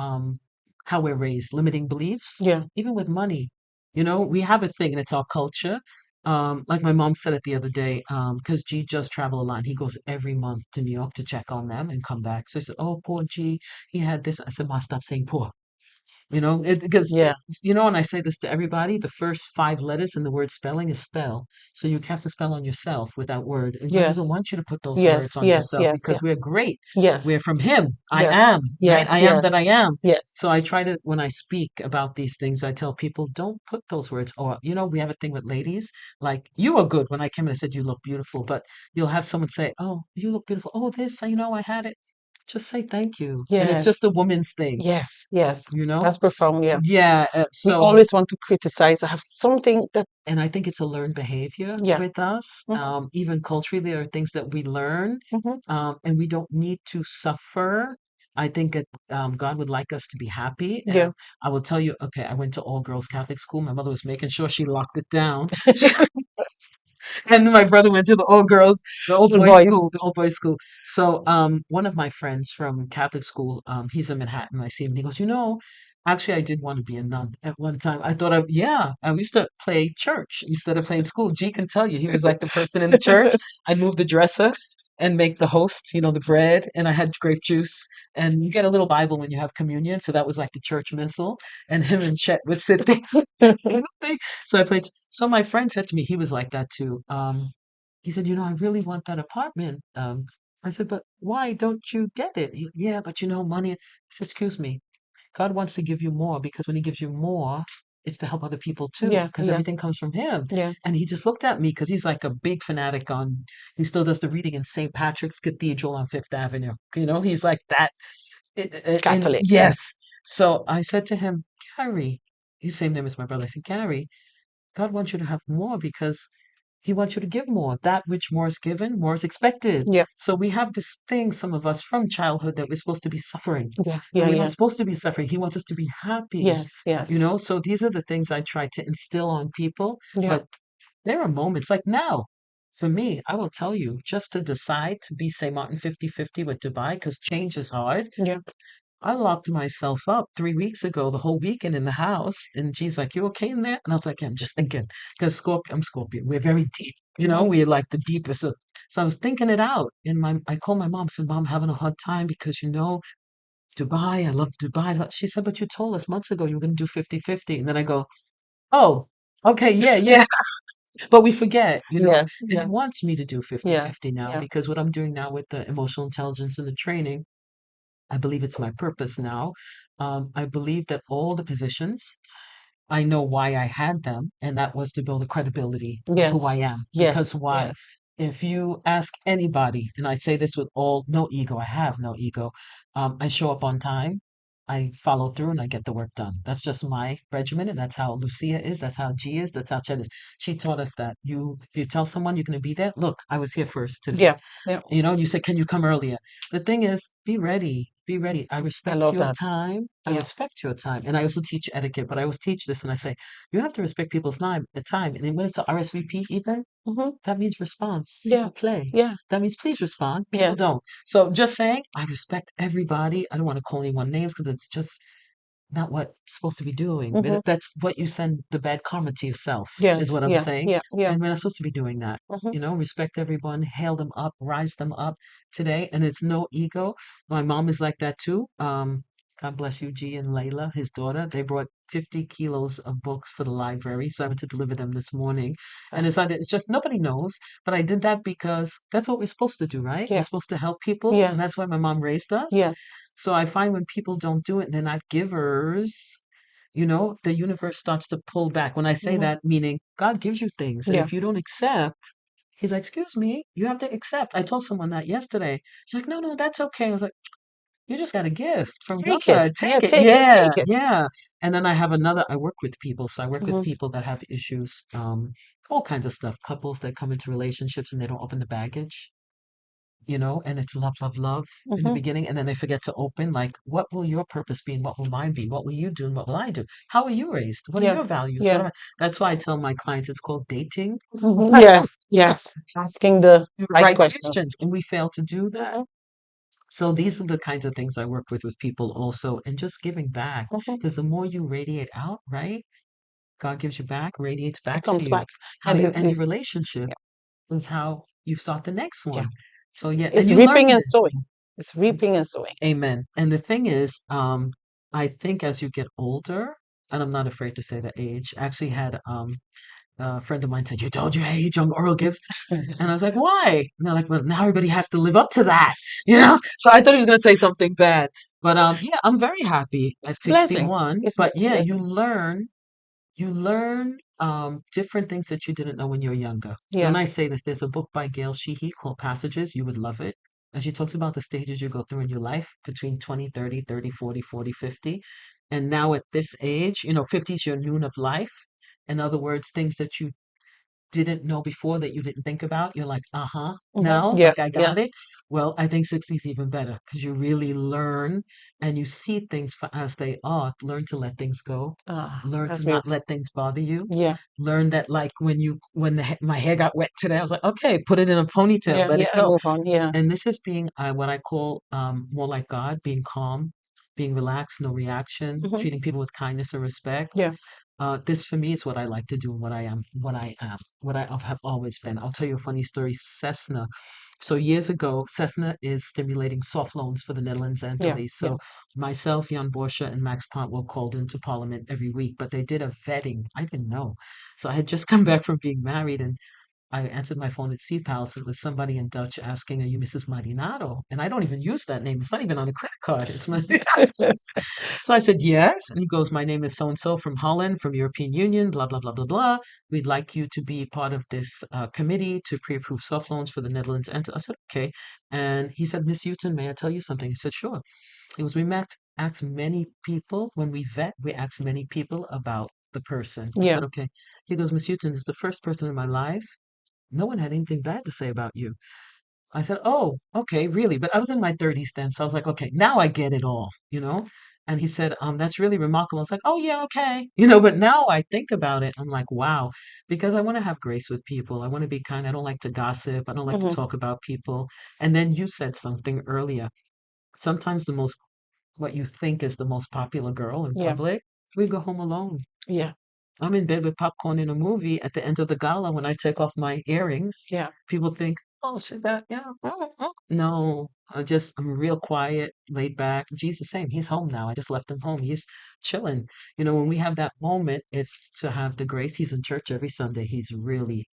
[SPEAKER 2] how we're raised, limiting beliefs,
[SPEAKER 1] Yeah.
[SPEAKER 2] even with money. You know, we have a thing and it's our culture. Like my mom said it the other day, because G just travel a lot. He goes every month to New York to check on them and come back. So he said, "Oh, poor G, he had this." I said, "Ma, stop saying poor." Because
[SPEAKER 1] Yeah.
[SPEAKER 2] and I say this to everybody, the first five letters in the word spelling is spell. So you cast a spell on yourself with that word. And God doesn't
[SPEAKER 1] Yes.
[SPEAKER 2] want you to put those
[SPEAKER 1] Yes.
[SPEAKER 2] words on
[SPEAKER 1] Yes.
[SPEAKER 2] yourself
[SPEAKER 1] Yes. Yeah.
[SPEAKER 2] because we're great.
[SPEAKER 1] Yes.
[SPEAKER 2] We're from Him. I
[SPEAKER 1] Yes.
[SPEAKER 2] am, right?
[SPEAKER 1] Yes.
[SPEAKER 2] I am that
[SPEAKER 1] Yes.
[SPEAKER 2] I am.
[SPEAKER 1] Yes.
[SPEAKER 2] So I try to, when I speak about these things, I tell people, don't put those words. Or, we have a thing with ladies, like, you are good. When I came in, I said, you look beautiful. But you'll have someone say, oh, you look beautiful. Oh, this, I had it. Just say thank you. And it's
[SPEAKER 1] Yes.
[SPEAKER 2] just a woman's thing,
[SPEAKER 1] Yes. Yes.
[SPEAKER 2] you know?
[SPEAKER 1] That's profound. Yeah.
[SPEAKER 2] Yeah,
[SPEAKER 1] We
[SPEAKER 2] so
[SPEAKER 1] always want to criticize. I have something that,
[SPEAKER 2] and I think it's a learned behavior
[SPEAKER 1] yeah.
[SPEAKER 2] with us.
[SPEAKER 1] Hmm.
[SPEAKER 2] Even culturally, there are things that we learn,
[SPEAKER 1] Hmm.
[SPEAKER 2] and we don't need to suffer. I think that God would like us to be happy.
[SPEAKER 1] Yeah.
[SPEAKER 2] I will tell you, okay, I went to all girls Catholic school. My mother was making sure she locked it down. And then my brother went to the all girls,
[SPEAKER 1] The boys.
[SPEAKER 2] the old boys school. So one of my friends from Catholic school, he's in Manhattan. I see him and he goes, actually I did want to be a nun at one time. Yeah, I used to play church instead of playing school. G can tell you, he was like the person in the church. I'd move the dresser and make the host, the bread, and I had grape juice. And you get a little Bible when you have communion. So that was like the church missal. And him and Chet would sit there. So I played. So my friend said to me, he was like that too. He said, I really want that apartment. I said, but why don't you get it? Yeah, but money. I said, excuse me. God wants to give you more because when He gives you more, it's to help other people too,
[SPEAKER 1] Yeah.
[SPEAKER 2] because
[SPEAKER 1] Yeah.
[SPEAKER 2] everything comes from Him.
[SPEAKER 1] Yeah.
[SPEAKER 2] And he just looked at me because he's like a big fanatic he still does the reading in St. Patrick's Cathedral on Fifth Avenue. He's like that. And
[SPEAKER 1] Catholic.
[SPEAKER 2] yes. So I said to him, Gary, his same name as my brother. I said, Gary, God wants you to have more because He wants you to give more. That which more is given, more is expected.
[SPEAKER 1] Yeah.
[SPEAKER 2] So we have this thing, some of us from childhood, that we're supposed to be suffering.
[SPEAKER 1] Yeah.
[SPEAKER 2] And
[SPEAKER 1] Yeah.
[SPEAKER 2] we're
[SPEAKER 1] Yeah.
[SPEAKER 2] not supposed to be suffering. He wants us to be happy.
[SPEAKER 1] Yes. Yes.
[SPEAKER 2] So these are the things I try to instill on people.
[SPEAKER 1] Yeah.
[SPEAKER 2] But there are moments like now. For me, I will tell you, just to decide to be, say, Martin 50-50 with Dubai, because change is hard.
[SPEAKER 1] Yeah.
[SPEAKER 2] I locked myself up 3 weeks ago, the whole weekend in the house. And she's like, you okay in there? And I was like, yeah, I'm just thinking. Because I'm Scorpio. We're very deep.
[SPEAKER 1] Mhm.
[SPEAKER 2] We're like the deepest. So I was thinking it out. I called my mom, said, Mom, I'm having a hard time because, Dubai, I love Dubai. She said, but you told us months ago you were going to do 50-50. And then I go, oh, okay, yeah, yeah. But we forget,
[SPEAKER 1] Yes,
[SPEAKER 2] and he
[SPEAKER 1] yeah,
[SPEAKER 2] wants me to do
[SPEAKER 1] yeah,
[SPEAKER 2] 50-50 now
[SPEAKER 1] yeah.
[SPEAKER 2] because what I'm doing now with the emotional intelligence and the training, I believe it's my purpose now. I believe that all the positions, I know why I had them, and that was to build a credibility of who
[SPEAKER 1] Yes,
[SPEAKER 2] I am. Because
[SPEAKER 1] yes,
[SPEAKER 2] why?
[SPEAKER 1] yes.
[SPEAKER 2] If you ask anybody, and I say this with all no ego, I have no ego. I show up on time, I follow through, and I get the work done. That's just my regimen, and that's how Lucia is. That's how G is. That's how Chet is. She taught us that if you tell someone you're going to be there, look, I was here first today.
[SPEAKER 1] Yeah, yeah.
[SPEAKER 2] You said, can you come earlier? The thing is, be ready. Be ready. I
[SPEAKER 1] I
[SPEAKER 2] respect
[SPEAKER 1] love
[SPEAKER 2] your
[SPEAKER 1] that.
[SPEAKER 2] time. I
[SPEAKER 1] Yeah.
[SPEAKER 2] respect your time. And I also teach etiquette, but I always teach this and I say, you have to respect people's time. And then when it's a RSVP event,
[SPEAKER 1] Hmm.
[SPEAKER 2] that means response. S'il
[SPEAKER 1] Yeah,
[SPEAKER 2] vous plaît.
[SPEAKER 1] yeah,
[SPEAKER 2] That means please respond. People
[SPEAKER 1] yes.
[SPEAKER 2] don't. So just saying, I respect everybody. I don't want to call anyone names because it's just not what it's supposed to be doing.
[SPEAKER 1] Hmm.
[SPEAKER 2] That's what you send the bad karma to yourself, is
[SPEAKER 1] Yes,
[SPEAKER 2] what I'm
[SPEAKER 1] yeah,
[SPEAKER 2] saying.
[SPEAKER 1] yeah, yeah.
[SPEAKER 2] And we're not supposed to be doing that.
[SPEAKER 1] Hmm.
[SPEAKER 2] Respect everyone, hail them up, rise them up today. And it's no ego. My mom is like that too. God bless you, G and Layla, his daughter. They brought 50 kilos of books for the library. So I went to deliver them this morning. And
[SPEAKER 1] Uh,
[SPEAKER 2] it's just nobody knows. But I did that because that's what we're supposed to do, right? We're
[SPEAKER 1] yeah,
[SPEAKER 2] supposed to help people. And
[SPEAKER 1] yes,
[SPEAKER 2] that's why my mom raised us.
[SPEAKER 1] yes.
[SPEAKER 2] So I find when people don't do it, they're not givers, the universe starts to pull back. When I say
[SPEAKER 1] Hmm.
[SPEAKER 2] that, meaning God gives you things. And
[SPEAKER 1] Yeah.
[SPEAKER 2] if you don't accept, he's like, excuse me, you have to accept. I told someone that yesterday. She's like, no, no, that's okay. I was like, you just got a gift from
[SPEAKER 1] Take it.
[SPEAKER 2] God.
[SPEAKER 1] Yeah,
[SPEAKER 2] Take it.
[SPEAKER 1] take it,
[SPEAKER 2] Yeah,
[SPEAKER 1] take it.
[SPEAKER 2] yeah. And then I work with people. So I work with
[SPEAKER 1] Hmm.
[SPEAKER 2] people that have issues, all kinds of stuff. Couples that come into relationships and they don't open the baggage, and it's love, love, love in the
[SPEAKER 1] Hmm.
[SPEAKER 2] beginning, and then they forget to open, like, what will your purpose be and what will mine be? What will you do and what will I do? How are you raised? What are
[SPEAKER 1] Yeah,
[SPEAKER 2] your values?
[SPEAKER 1] yeah.
[SPEAKER 2] That's why I tell my clients it's called dating.
[SPEAKER 1] Hmm. Yeah, yes. Asking the right
[SPEAKER 2] Right
[SPEAKER 1] questions.
[SPEAKER 2] questions, and we fail to do that.
[SPEAKER 1] Hmm.
[SPEAKER 2] So these are the kinds of things I work with people also, and just giving back,
[SPEAKER 1] Hmm.
[SPEAKER 2] because the more you radiate out, right? God gives you back, radiates
[SPEAKER 1] It
[SPEAKER 2] back to
[SPEAKER 1] comes
[SPEAKER 2] you.
[SPEAKER 1] back.
[SPEAKER 2] How
[SPEAKER 1] And
[SPEAKER 2] you
[SPEAKER 1] it
[SPEAKER 2] end a
[SPEAKER 1] is,
[SPEAKER 2] relationship
[SPEAKER 1] yeah,
[SPEAKER 2] is how you start the next
[SPEAKER 1] yeah.
[SPEAKER 2] one. So yeah, and
[SPEAKER 1] It's
[SPEAKER 2] you
[SPEAKER 1] reaping
[SPEAKER 2] learn
[SPEAKER 1] and
[SPEAKER 2] this.
[SPEAKER 1] sowing. It's reaping and sowing.
[SPEAKER 2] Amen. And the thing is, I think as you get older, and I'm not afraid to say the age, I actually had a friend of mine said, you told your age on oral gift. And I was like, why? And they're like, well, now everybody has to live up to that, So I thought he was going to say something bad. But yeah, I'm very happy
[SPEAKER 1] It's
[SPEAKER 2] at
[SPEAKER 1] blessing.
[SPEAKER 2] 61. But
[SPEAKER 1] It's
[SPEAKER 2] yeah,
[SPEAKER 1] blessing.
[SPEAKER 2] you learn different things that you didn't know when you were younger. And when
[SPEAKER 1] Yeah.
[SPEAKER 2] I say this, there's a book by Gail Sheehy called Passages. You would love it. And she talks about the stages you go through in your life between 20, 30, 30, 40, 40, 50. And now at this age, 50 is your noon of life. In other words, things that you didn't know before that you didn't think about, you're like, uh-huh,
[SPEAKER 1] Hmm.
[SPEAKER 2] now,
[SPEAKER 1] Yeah,
[SPEAKER 2] like I
[SPEAKER 1] yeah.
[SPEAKER 2] got it. Well, I think 60 is even better because you really learn and you see things for as they are. Learn to let things go.
[SPEAKER 1] Ah,
[SPEAKER 2] Learn
[SPEAKER 1] that's
[SPEAKER 2] to not
[SPEAKER 1] beautiful.
[SPEAKER 2] let things bother you.
[SPEAKER 1] Yeah,
[SPEAKER 2] Learn that, like, my hair got wet today, I was like, okay, put it in a ponytail,
[SPEAKER 1] yeah,
[SPEAKER 2] let it
[SPEAKER 1] yeah. And
[SPEAKER 2] go.
[SPEAKER 1] move on. Yeah.
[SPEAKER 2] And this is being what I call more like God, being calm, being relaxed, no reaction,
[SPEAKER 1] Hmm.
[SPEAKER 2] treating people with kindness and respect.
[SPEAKER 1] Yeah.
[SPEAKER 2] This for me is what I like to do and what I have always been. I'll tell you a funny story. Cessna. So years ago, Cessna is stimulating soft loans for the Netherlands
[SPEAKER 1] Yeah.
[SPEAKER 2] Antilles.
[SPEAKER 1] Yeah.
[SPEAKER 2] So myself, Jan Borsche, and Max Pont were called into Parliament every week, but they did a vetting. I didn't know. So I had just come back from being married, and I answered my phone at Sea Palace, and there's somebody in Dutch asking, "Are you Mrs. Marinado?" And I don't even use that name. It's not even on a credit card. It's my So I said, yes. And he goes, my name is so and so from Holland, from European Union, blah, blah, blah, blah, blah. We'd like you to be part of this committee to pre approve soft loans for the Netherlands. And I said, okay. And he said, Miss Houghton, may I tell you something? He said, sure. He goes, ask many people, when we vet, we ask many people about the person. I
[SPEAKER 1] Yeah.
[SPEAKER 2] said, okay. He goes, Miss Houghton is the first person in my life. No one had anything bad to say about you. I said, "Oh, okay, really?" But I was in my 30s then, so I was like, "Okay, now I get it all." And he said, "That's really remarkable." I was like, "Oh yeah, okay." But now I think about it, I'm like, "Wow," because I want to have grace with people. I want to be kind. I don't like to gossip. I don't like to
[SPEAKER 1] Hmm.
[SPEAKER 2] talk about people. And then you said something earlier. Sometimes what you think is the most popular girl in
[SPEAKER 1] Yeah.
[SPEAKER 2] public, we go home alone.
[SPEAKER 1] Yeah.
[SPEAKER 2] I'm in bed with popcorn in a movie at the end of the gala when I take off my earrings.
[SPEAKER 1] Yeah.
[SPEAKER 2] People think, Oh, she's that, yeah. No, I'm real quiet, laid back. G's the same. He's home now. I just left him home. He's chilling. You know, when we have that moment, it's to have the grace. He's in church every Sunday. He's really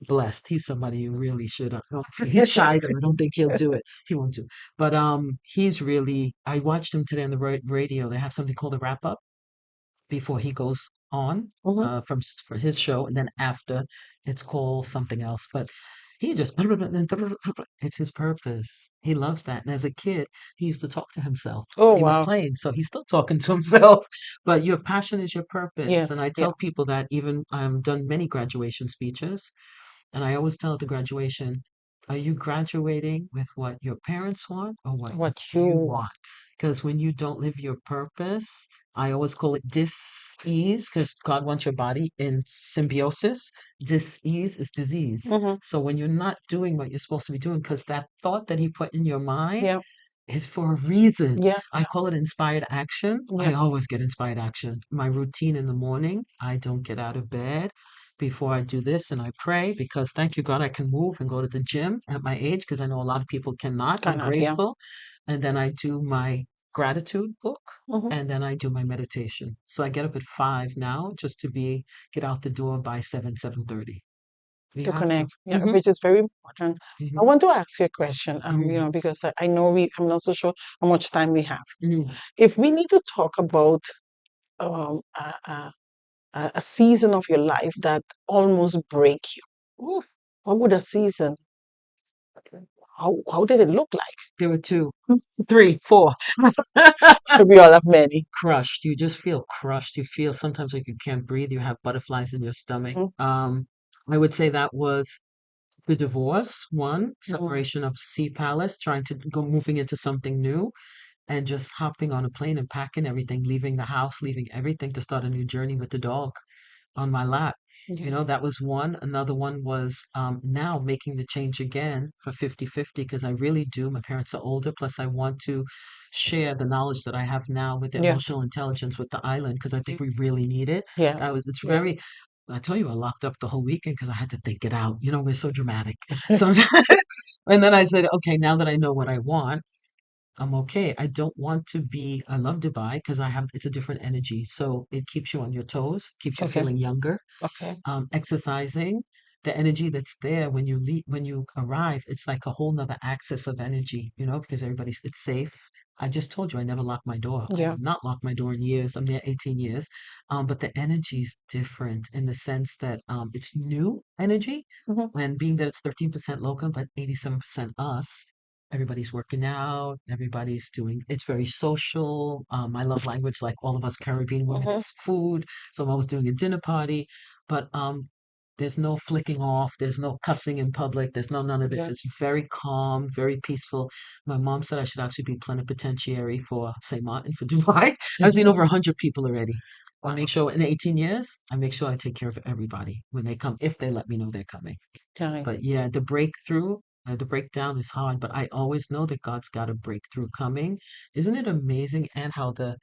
[SPEAKER 2] blessed. He's somebody you really should. He's shy though. I don't think he'll do it. He won't do. But he's really. I watched him today on the radio. They have something called a wrap up before he goes on
[SPEAKER 1] Hmm.
[SPEAKER 2] for his show, and then after it's called something else. But he just it's his purpose. He loves that. And as a kid, he used to talk to himself.
[SPEAKER 1] Oh,
[SPEAKER 2] He was
[SPEAKER 1] wow.
[SPEAKER 2] playing, so he's still talking to himself. But your passion is your purpose. And
[SPEAKER 1] Yes.
[SPEAKER 2] I
[SPEAKER 1] Yeah.
[SPEAKER 2] tell people that even I've done many graduation speeches, and I always tell at the graduation, are you graduating with what your parents want or what
[SPEAKER 1] What you
[SPEAKER 2] you
[SPEAKER 1] want.
[SPEAKER 2] want? Because when you don't live your purpose, I always call it dis-ease because God wants your body in symbiosis. Dis-ease is disease.
[SPEAKER 1] Hmm.
[SPEAKER 2] So when you're not doing what you're supposed to be doing, because that thought that He put in your mind
[SPEAKER 1] Yeah.
[SPEAKER 2] is for a reason.
[SPEAKER 1] Yeah.
[SPEAKER 2] I call it inspired action.
[SPEAKER 1] Yeah.
[SPEAKER 2] I always get inspired action. My routine in the morning, I don't get out of bed before I do this and I pray because thank you, God, I can move and go to the gym at my age because I know a lot of people cannot. I'm
[SPEAKER 1] Cannot. Yeah.
[SPEAKER 2] grateful. And then I do my gratitude book
[SPEAKER 1] Hmm.
[SPEAKER 2] and then I do my meditation. So I get up at 5 now just to be get out the door by 7:30. We
[SPEAKER 1] To
[SPEAKER 2] have to.
[SPEAKER 1] connect. Yeah.
[SPEAKER 2] Hmm.
[SPEAKER 1] Which is very important. I
[SPEAKER 2] Hmm.
[SPEAKER 1] want to ask you a question.
[SPEAKER 2] Hmm.
[SPEAKER 1] Because I know I'm not so sure how much time we have.
[SPEAKER 2] Hmm.
[SPEAKER 1] If we need to talk about um, a, a, a season of your life that almost break you, oof, what would a season? How did it look
[SPEAKER 2] There were two, three, four.
[SPEAKER 1] like? We all have many.
[SPEAKER 2] Crushed. You just feel crushed. You feel sometimes like you can't breathe. You have butterflies in your stomach.
[SPEAKER 1] Mhm.
[SPEAKER 2] I would say that was the divorce, one,
[SPEAKER 1] Mhm.
[SPEAKER 2] separation of Sea Palace, trying to go moving into something new, and just hopping on a plane and packing everything, leaving the house, leaving everything to start a new journey with the dog on my lap.
[SPEAKER 1] Yeah.
[SPEAKER 2] You know, that was one. Another one was now making the change again for 50-50 because I really do. My parents are older, plus I want to share the knowledge that I have now with the
[SPEAKER 1] Yeah.
[SPEAKER 2] emotional intelligence with the island because I think we really need it.
[SPEAKER 1] Yeah.
[SPEAKER 2] It's
[SPEAKER 1] Yeah.
[SPEAKER 2] very, I tell you, I locked up the whole weekend because I had to think it out. You know, we're so dramatic. So, and then I said, okay, now that I know what I want, I'm okay. I don't want to be, I love Dubai because it's a different energy. So it keeps you on your toes, keeps you
[SPEAKER 1] Okay.
[SPEAKER 2] feeling younger,
[SPEAKER 1] Okay.
[SPEAKER 2] exercising, the energy that's there when you leave, when you arrive, it's like a whole nother axis of energy, you know, because it's safe. I just told you I never locked my door. I
[SPEAKER 1] Yeah.
[SPEAKER 2] have not locked my door in years. I'm there 18 years. But the energy is different in the sense that it's new energy.
[SPEAKER 1] Hmm.
[SPEAKER 2] And being that it's 13% local, but 87% us, everybody's working out, everybody's doing, it's very social. My love language, like all of us Caribbean women,
[SPEAKER 1] Hmm.
[SPEAKER 2] is food. So I'm always doing a dinner party but there's no flicking off, there's no cussing in public, there's no none of this.
[SPEAKER 1] Yeah.
[SPEAKER 2] It's very calm, very peaceful. My mom said I should actually be plenipotentiary for St. Martin for Dubai. I've seen over 100 people already. I make
[SPEAKER 1] Wow.
[SPEAKER 2] sure in 18 years, I make sure I take care of everybody when they come, if they let me know they're coming.
[SPEAKER 1] Johnny.
[SPEAKER 2] But yeah, the breakthrough, the breakdown is hard, but I always know that God's got a breakthrough coming. Isn't it amazing? And how the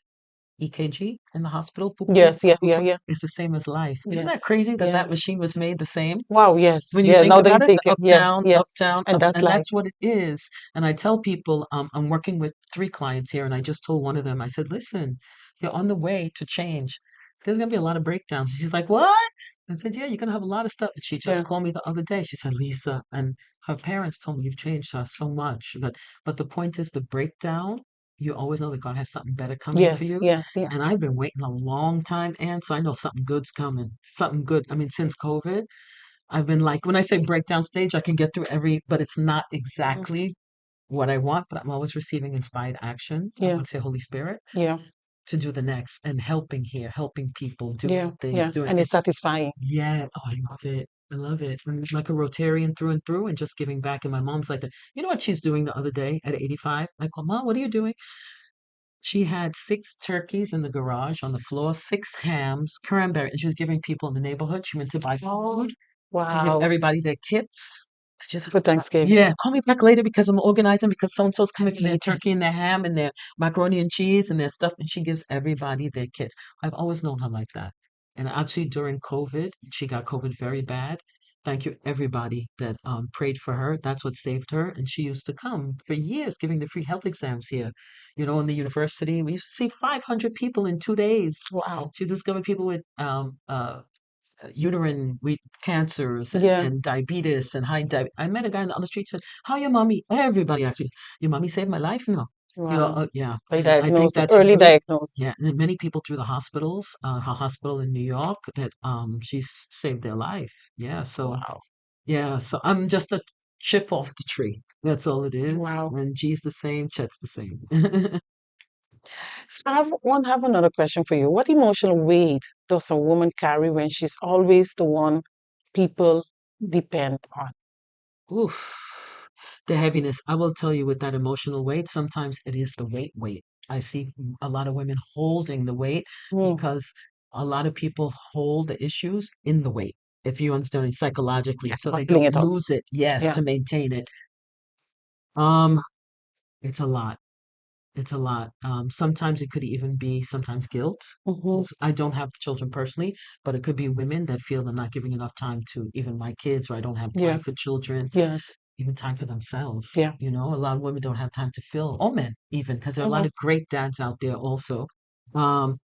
[SPEAKER 2] EKG in the hospital, boop, boop,
[SPEAKER 1] Yes. Yeah.
[SPEAKER 2] boop,
[SPEAKER 1] Yeah.
[SPEAKER 2] boop,
[SPEAKER 1] Yeah.
[SPEAKER 2] is the same as life. Isn't that
[SPEAKER 1] Yes.
[SPEAKER 2] crazy that that
[SPEAKER 1] Yes.
[SPEAKER 2] machine was made the same?
[SPEAKER 1] Wow. Yes.
[SPEAKER 2] When you
[SPEAKER 1] Yeah.
[SPEAKER 2] think
[SPEAKER 1] Now that you
[SPEAKER 2] about it,
[SPEAKER 1] think
[SPEAKER 2] the
[SPEAKER 1] it.
[SPEAKER 2] up,
[SPEAKER 1] Yes.
[SPEAKER 2] down, up,
[SPEAKER 1] Yes.
[SPEAKER 2] down,
[SPEAKER 1] And
[SPEAKER 2] up,
[SPEAKER 1] that's
[SPEAKER 2] and
[SPEAKER 1] life.
[SPEAKER 2] that's what it is. And I tell people, I'm working with 3 clients here, and I just told one of them, I said, listen, you're on the way to change. There's gonna be a lot of breakdowns. She's like, what? I said, yeah, you're gonna have a lot of stuff. And she just
[SPEAKER 1] Yeah.
[SPEAKER 2] called me the other day. She said, Lisa, and her parents told me you've changed her so much. But the point is the breakdown, you always know that God has something better coming for
[SPEAKER 1] Yes.
[SPEAKER 2] you.
[SPEAKER 1] Yes. Yeah.
[SPEAKER 2] And I've been waiting a long time, and so I know something good's coming. Something good. I mean, since COVID. I've been like, when I say breakdown stage, I can get through but it's not
[SPEAKER 1] Mhm.
[SPEAKER 2] exactly what I want, but I'm always receiving inspired action. I
[SPEAKER 1] Yeah.
[SPEAKER 2] would say Holy Spirit
[SPEAKER 1] Yeah.
[SPEAKER 2] to do the next and helping here, helping people,
[SPEAKER 1] Yeah.
[SPEAKER 2] doing things,
[SPEAKER 1] Yeah.
[SPEAKER 2] doing
[SPEAKER 1] And it's
[SPEAKER 2] it's,
[SPEAKER 1] satisfying.
[SPEAKER 2] yeah. Oh, I love it. I love it. I'm like a Rotarian through and through and just giving back. And my mom's like, you know what she's doing the other day at 85? I go, Mom, what are you doing? She had 6 turkeys in the garage on the floor, 6 hams, cranberry, and she was giving people in the neighborhood. She went to buy food to give
[SPEAKER 1] Wow.
[SPEAKER 2] everybody their kits. It's just,
[SPEAKER 1] For Thanksgiving.
[SPEAKER 2] yeah, call me back later because I'm organizing because so and so's coming for their turkey and their ham and their macaroni and cheese and their stuff. And she gives everybody their kits. I've always known her like that. And actually, during COVID, she got COVID very bad. Thank you, everybody that prayed for her. That's what saved her. And she used to come for years giving the free health exams here. You know, in the university, we used to see 500 people in 2 days.
[SPEAKER 1] Wow.
[SPEAKER 2] She discovered people with uterine cancers
[SPEAKER 1] Yeah.
[SPEAKER 2] and diabetes and high diabetes. I met a guy on the other street said, "How your mommy?" Everybody actually, your mommy saved my life. No,
[SPEAKER 1] Wow.
[SPEAKER 2] yeah,
[SPEAKER 1] By
[SPEAKER 2] and I think
[SPEAKER 1] diagnose,
[SPEAKER 2] that's
[SPEAKER 1] early
[SPEAKER 2] really
[SPEAKER 1] diagnose.
[SPEAKER 2] yeah. And many people through the hospitals, her hospital in New York, that she's saved their life. Yeah, so
[SPEAKER 1] Wow.
[SPEAKER 2] yeah, so I'm just a chip off the tree. That's all it is.
[SPEAKER 1] Wow.
[SPEAKER 2] And G's the same, Chet's the same.
[SPEAKER 1] So I have another question for you. What emotional weight does a woman carry when she's always the one people depend on?
[SPEAKER 2] Oof. The heaviness. I will tell you with that emotional weight, sometimes it is the weight. I see a lot of women holding the weight
[SPEAKER 1] Mm,
[SPEAKER 2] because a lot of people hold the issues in the weight, if you understand it psychologically,
[SPEAKER 1] yeah,
[SPEAKER 2] so they
[SPEAKER 1] bottling
[SPEAKER 2] don't
[SPEAKER 1] it up.
[SPEAKER 2] lose it, yes,
[SPEAKER 1] Yeah.
[SPEAKER 2] to maintain it. Um, it's a lot. It's a lot. Sometimes it could even be sometimes guilt.
[SPEAKER 1] Hmm.
[SPEAKER 2] I don't have children personally, but it could be women that feel they're not giving enough time to even my kids, or I don't have time
[SPEAKER 1] Yeah.
[SPEAKER 2] for children,
[SPEAKER 1] Yes.
[SPEAKER 2] even time for themselves.
[SPEAKER 1] Yeah.
[SPEAKER 2] You know, a lot of women don't have time to fill, or men even, because there are a lot
[SPEAKER 1] Hmm.
[SPEAKER 2] of great dads out there also.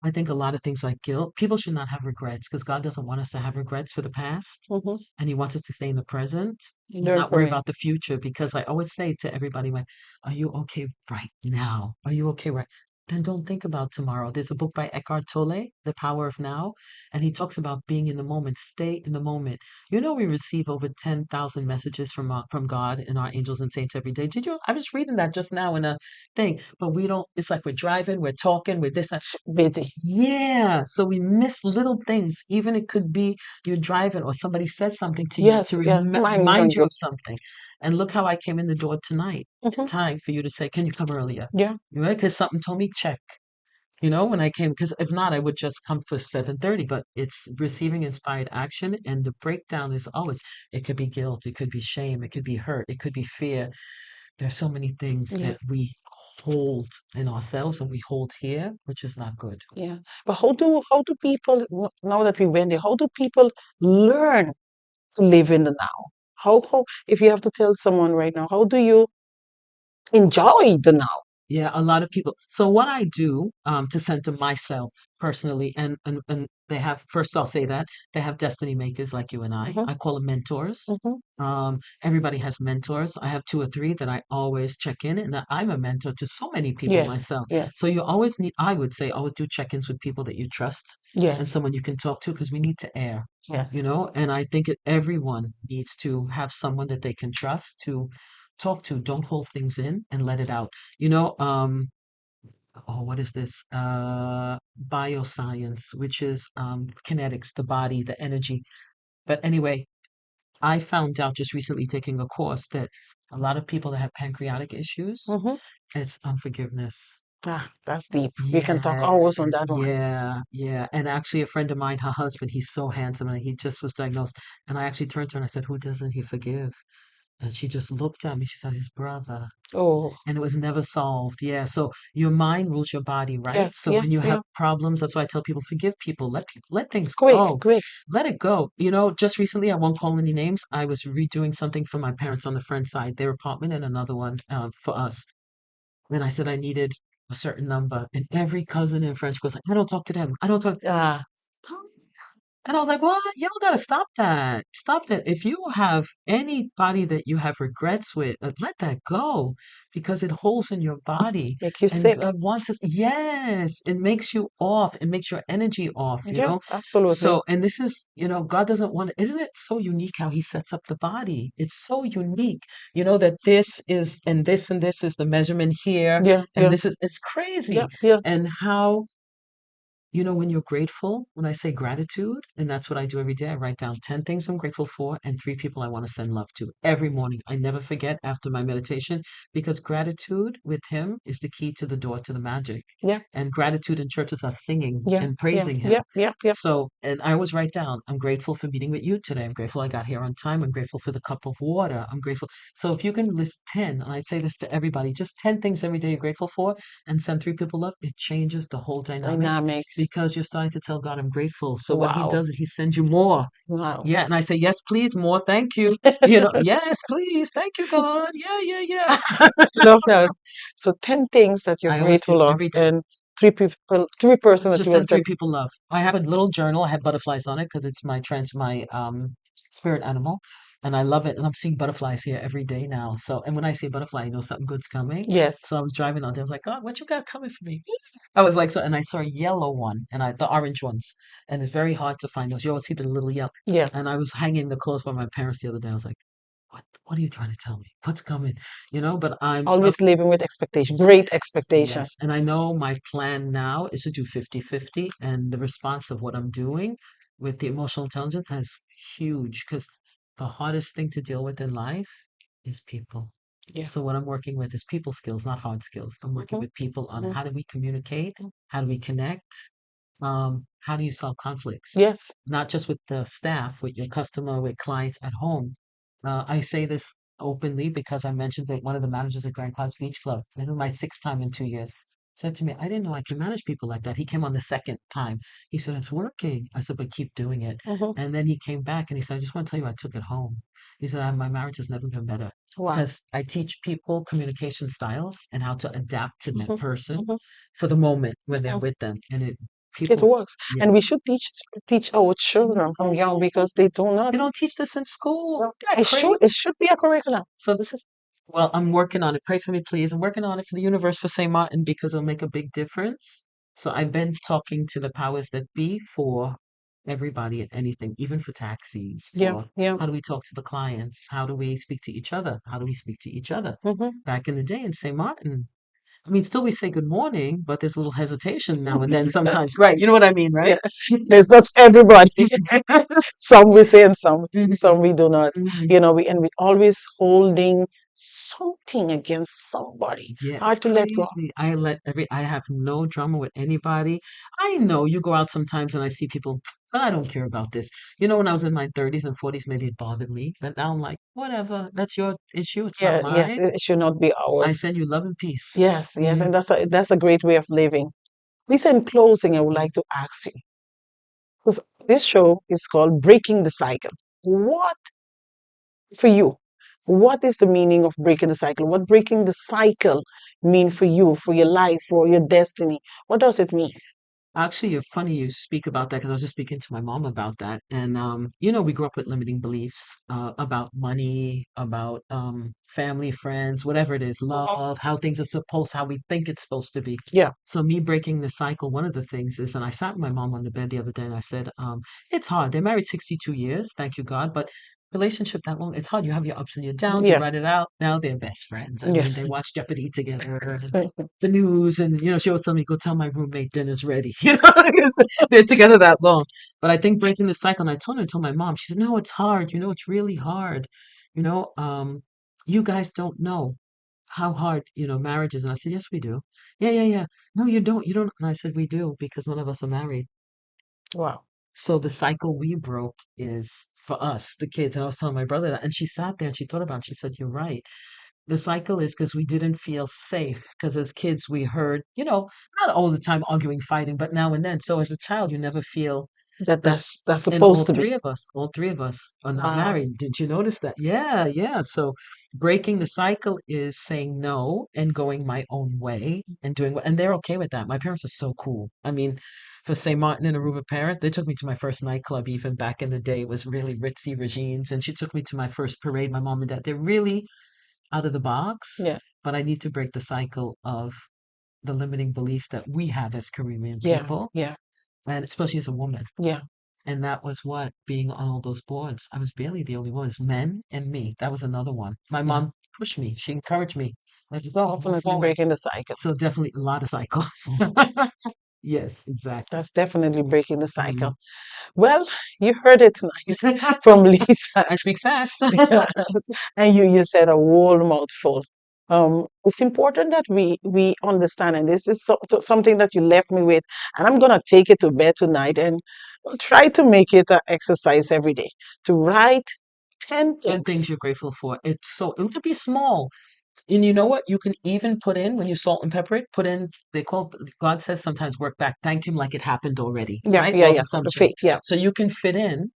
[SPEAKER 2] I think a lot of things like guilt, people should not have regrets because God doesn't want us to have regrets for the past.
[SPEAKER 1] Hmm.
[SPEAKER 2] And he wants us to stay in the present and
[SPEAKER 1] Learn
[SPEAKER 2] not worry
[SPEAKER 1] from it.
[SPEAKER 2] about the future. Because I always say to everybody, like, are you okay right now? Are you okay right? Then don't think about tomorrow. There's a book by Eckhart Tolle, The Power of Now, and he talks about being in the moment. Stay in the moment. You know, we receive over 10,000 messages from God and our angels and saints every day. Did you? I was reading that just now in a thing, but we don't. It's like we're driving, we're talking, we're this.
[SPEAKER 1] Busy.
[SPEAKER 2] Yeah, so we miss little things. Even it could be you're driving or somebody says something to you to
[SPEAKER 1] Yes. Yeah.
[SPEAKER 2] remind
[SPEAKER 1] Remind
[SPEAKER 2] you
[SPEAKER 1] you.
[SPEAKER 2] of something. And look how I came in the door tonight in
[SPEAKER 1] Hmm.
[SPEAKER 2] time for you to say, "Can you come earlier?"
[SPEAKER 1] Yeah.
[SPEAKER 2] Right? Because something told me check. You know, when I came, because if not, I would just come for 7:30. But it's receiving inspired action, and the breakdown is always it could be guilt, it could be shame, it could be hurt, it could be fear. There's so many things
[SPEAKER 1] Yeah.
[SPEAKER 2] that we hold in ourselves and we hold here, which is not good.
[SPEAKER 1] Yeah. But how do people now that we went there? How do people learn to live in the now? How if you have to tell someone right now, how do you enjoy the now?
[SPEAKER 2] Yeah, a lot of people. So what I do to center myself personally, and they have first I'll say that they have destiny makers like you and I.
[SPEAKER 1] Hmm.
[SPEAKER 2] I call them mentors.
[SPEAKER 1] Hmm.
[SPEAKER 2] Everybody has mentors. I have two or three that I always check in, and that I'm a mentor to so many people
[SPEAKER 1] Yes.
[SPEAKER 2] myself.
[SPEAKER 1] Yes.
[SPEAKER 2] So you always need, I would say, always do check-ins with people that you trust and
[SPEAKER 1] Yes.
[SPEAKER 2] someone you can talk to because we need to air, you
[SPEAKER 1] Yes.
[SPEAKER 2] know. And I think everyone needs to have someone that they can trust to talk to. Don't hold things in and let it out. You know, oh, what is this? Bioscience, which is kinetics, the body, the energy. But anyway, I found out just recently taking a course that a lot of people that have pancreatic issues,
[SPEAKER 1] Hmm.
[SPEAKER 2] it's unforgiveness.
[SPEAKER 1] Ah, that's deep. We can talk
[SPEAKER 2] Yeah,
[SPEAKER 1] hours on that one.
[SPEAKER 2] yeah. And actually, a friend of mine, her husband, he's so handsome, and he just was diagnosed. And I actually turned to her and I said, "Who doesn't he forgive?" And she just looked at me. She said, "His brother."
[SPEAKER 1] Oh,
[SPEAKER 2] And it was never solved. Yeah. So your mind rules your body, right?
[SPEAKER 1] yes.
[SPEAKER 2] So when
[SPEAKER 1] Yes.
[SPEAKER 2] you have
[SPEAKER 1] Yeah.
[SPEAKER 2] problems, that's why I tell people, let things
[SPEAKER 1] Quick.
[SPEAKER 2] go.
[SPEAKER 1] Quick.
[SPEAKER 2] Let it go. You know, just recently, I won't call any names. I was redoing something for my parents on the friend side, their apartment and another one for us. And I said I needed a certain number. And every cousin and friend goes, I don't talk to them. I don't talk.
[SPEAKER 1] Ah,
[SPEAKER 2] And I was like, "What? Y'all gotta stop that. Stop that. If you have anybody that you have regrets with, let that go because it holds in your body.
[SPEAKER 1] make you
[SPEAKER 2] And
[SPEAKER 1] sick.
[SPEAKER 2] God wants us, yes, it makes you off. It makes your energy off, you
[SPEAKER 1] Yeah.
[SPEAKER 2] know?
[SPEAKER 1] Absolutely.
[SPEAKER 2] So, and this is, you know, God doesn't want it. Isn't it so unique how he sets up the body? It's so unique, you know, that this is, and this is the measurement here.
[SPEAKER 1] Yeah.
[SPEAKER 2] And
[SPEAKER 1] Yeah.
[SPEAKER 2] this is, it's
[SPEAKER 1] Yeah.
[SPEAKER 2] crazy.
[SPEAKER 1] Yeah.
[SPEAKER 2] And how you know, when you're grateful, when I say gratitude, and that's what I do every day, I write down 10 things I'm grateful for and three people I want to send love to every morning. I never forget after my meditation because gratitude with him is the key to the door to the magic.
[SPEAKER 1] Yeah.
[SPEAKER 2] And gratitude in churches are singing
[SPEAKER 1] Yeah.
[SPEAKER 2] and
[SPEAKER 1] Yeah.
[SPEAKER 2] praising him.
[SPEAKER 1] Yeah. Yeah. Yeah.
[SPEAKER 2] So, and I always write down, I'm grateful for meeting with you today. I'm grateful I got here on time. I'm grateful for the cup of water. I'm grateful. So, if you can list 10, and I say this to everybody, just 10 things every day you're grateful for, and send three people love, it changes the whole dynamics
[SPEAKER 1] Dynamics.
[SPEAKER 2] because you're starting to tell God I'm grateful. So what he
[SPEAKER 1] Wow.
[SPEAKER 2] does is he sends you more.
[SPEAKER 1] Wow.
[SPEAKER 2] Yeah, and I say, yes, please, more, thank you. Yes, please, thank you, God. Yeah, yeah, yeah.
[SPEAKER 1] Love that. So 10 things that you're
[SPEAKER 2] I always do
[SPEAKER 1] grateful of
[SPEAKER 2] every day.
[SPEAKER 1] and three person that
[SPEAKER 2] Just
[SPEAKER 1] you will
[SPEAKER 2] send
[SPEAKER 1] say,
[SPEAKER 2] three people love. I have a little journal. I have butterflies on it because it's my spirit animal, and I love it. And I'm seeing butterflies here every day now. So, and when I see a butterfly, something good's coming.
[SPEAKER 1] yes.
[SPEAKER 2] So I was driving out there. I was like, God, what you got coming for me? I was like, so, and I saw a yellow one, and the orange ones, and it's very hard to find those. You always see the little yellow.
[SPEAKER 1] Yeah.
[SPEAKER 2] And I was hanging the clothes by my parents the other day. I was like, what are you trying to tell me? What's coming? But I'm
[SPEAKER 1] Always living with expectation, great
[SPEAKER 2] yes,
[SPEAKER 1] expectation.
[SPEAKER 2] yes. And I know my plan now is to do 50-50, and the response of what I'm doing with the emotional intelligence is huge because the hardest thing to deal with in life is people.
[SPEAKER 1] Yeah.
[SPEAKER 2] So what I'm working with is people skills, not hard skills. I'm working
[SPEAKER 1] Hmm.
[SPEAKER 2] with people on
[SPEAKER 1] Hmm.
[SPEAKER 2] how do we communicate, how do we connect, how do you solve conflicts,
[SPEAKER 1] Yes.
[SPEAKER 2] not just with the staff, with your customer, with clients at home. I say this openly because I mentioned that one of the managers at Grand Cloud's Beach Club, this is my sixth time in 2 years, said to me, I didn't know I could manage people like that. He came on the second time. He said, it's working. I said, but keep doing it.
[SPEAKER 1] Hmm.
[SPEAKER 2] And then he came back and he said, I just want to tell you, I took it home. He said, My marriage has never been better
[SPEAKER 1] Wow.
[SPEAKER 2] because I teach people communication styles and how to adapt to that
[SPEAKER 1] Hmm.
[SPEAKER 2] person
[SPEAKER 1] Hmm.
[SPEAKER 2] for the moment when they're
[SPEAKER 1] Hmm.
[SPEAKER 2] with them. And
[SPEAKER 1] It
[SPEAKER 2] people,
[SPEAKER 1] works.
[SPEAKER 2] yeah.
[SPEAKER 1] And we should teach our children from young because they do not.
[SPEAKER 2] They don't teach this in school.
[SPEAKER 1] No,
[SPEAKER 2] Isn't that crazy?
[SPEAKER 1] it should be a curriculum.
[SPEAKER 2] So this is, well, I'm working on it. Pray for me, please. I'm working on it for the universe for St. Martin because it'll make a big difference. So I've been talking to the powers that be for everybody and anything, even for taxis,
[SPEAKER 1] Yeah.
[SPEAKER 2] for
[SPEAKER 1] Yeah.
[SPEAKER 2] how do we talk to the clients? How do we speak to each other? How do we speak to each other?
[SPEAKER 1] Hmm.
[SPEAKER 2] Back in the day in St. Martin, I mean, still we say good morning, but there's a little hesitation now and then sometimes. Right. You know what I mean, right?
[SPEAKER 1] Yeah. There's not everybody. Some we say and some
[SPEAKER 2] Mhm,
[SPEAKER 1] we do not.
[SPEAKER 2] mhm.
[SPEAKER 1] We always holding something against somebody.
[SPEAKER 2] Yeah, it's
[SPEAKER 1] Hard to let go.
[SPEAKER 2] crazy. I have no drama with anybody. I know you go out sometimes and I see people, but I don't care about this. When I was in my 30s and 40s, maybe it bothered me, but now I'm like, whatever, that's your issue, it's not
[SPEAKER 1] Yeah, yes,
[SPEAKER 2] mine.
[SPEAKER 1] it should not be
[SPEAKER 2] I
[SPEAKER 1] ours.
[SPEAKER 2] send you love and peace.
[SPEAKER 1] Yes, yes, and that's a great way of living. Lisa, in closing, I would like to ask you, because this show is called Breaking the Cycle. What for you? What is the meaning of breaking the cycle? What breaking the cycle mean for you, for your life, for your destiny? What does it mean?
[SPEAKER 2] Actually, you're funny you speak about that because I was just speaking to my mom about that. And, we grew up with limiting beliefs about money, about family, friends, whatever it is,
[SPEAKER 1] Mhm.
[SPEAKER 2] love, how things are supposed, how we think it's supposed to be.
[SPEAKER 1] Yeah,
[SPEAKER 2] So, me breaking the cycle, one of the things is, and I sat with my mom on the bed the other day and I said, it's hard. They're married 62 years, thank you, God, but relationship that long, it's hard. You have your ups and your downs, you
[SPEAKER 1] yeah,
[SPEAKER 2] write it out. Now they're best friends. I
[SPEAKER 1] yeah.
[SPEAKER 2] mean, they watch Jeopardy together, the news, and she always tell me, go tell my roommate dinner's ready. 'Cause they're together that long. But I think breaking the cycle, and I told my mom, she said, no, it's hard, it's really hard. you know um you guys don't know how hard marriage is. And I said, yes, we do. Yeah, yeah, yeah. No, you don't. And I said, we do, because none of us are married.
[SPEAKER 1] Wow.
[SPEAKER 2] So the cycle we broke is for us, the kids. And I was telling my brother that, and she sat there and she thought about it. She said, you're right. The cycle is because we didn't feel safe. Because as kids, we heard, not all the time arguing, fighting, but now and then. So as a child, you never feel that.
[SPEAKER 1] That's
[SPEAKER 2] And
[SPEAKER 1] supposed to be.
[SPEAKER 2] all three of us are not
[SPEAKER 1] Wow.
[SPEAKER 2] married. Did you notice that? Yeah, yeah. So breaking the cycle is saying no and going my own way and doing what, and they're okay with that. My parents are so cool. I mean, for St. Martin and Aruba parent, they took me to my first nightclub even back in the day. It was really ritzy regimes. And she took me to my first parade, my mom and dad. They're really out of the box,
[SPEAKER 1] Yeah,
[SPEAKER 2] but I need to break the cycle of the limiting beliefs that we have as Caribbean
[SPEAKER 1] yeah,
[SPEAKER 2] people,
[SPEAKER 1] yeah,
[SPEAKER 2] and especially as a woman.
[SPEAKER 1] yeah,
[SPEAKER 2] And that was what being on all those boards. I was barely the only one. It's men and me. That was another one. My
[SPEAKER 1] yeah.
[SPEAKER 2] mom pushed me. She encouraged me. Let's go, move
[SPEAKER 1] Definitely
[SPEAKER 2] forward.
[SPEAKER 1] breaking the
[SPEAKER 2] So
[SPEAKER 1] cycles.
[SPEAKER 2] definitely a lot of cycles. Yes, exactly.
[SPEAKER 1] That's definitely breaking the cycle.
[SPEAKER 2] Mm.
[SPEAKER 1] Well, you heard it tonight from Lisa.
[SPEAKER 2] I speak fast.
[SPEAKER 1] And you said a whole mouthful. It's important that we understand, and this is something that you left me with, and I'm gonna take it to bed tonight, and I'll try to make it an exercise every day to write 10
[SPEAKER 2] 10 things
[SPEAKER 1] things.
[SPEAKER 2] you're grateful for. It could be small. And you know what? You can even put in, when you salt and pepper it, put in, God says sometimes work back, thank him like it happened already,
[SPEAKER 1] Yeah,
[SPEAKER 2] right?
[SPEAKER 1] yeah,
[SPEAKER 2] Law of
[SPEAKER 1] yeah. The
[SPEAKER 2] assumption.
[SPEAKER 1] faith, yeah,
[SPEAKER 2] So you can fit in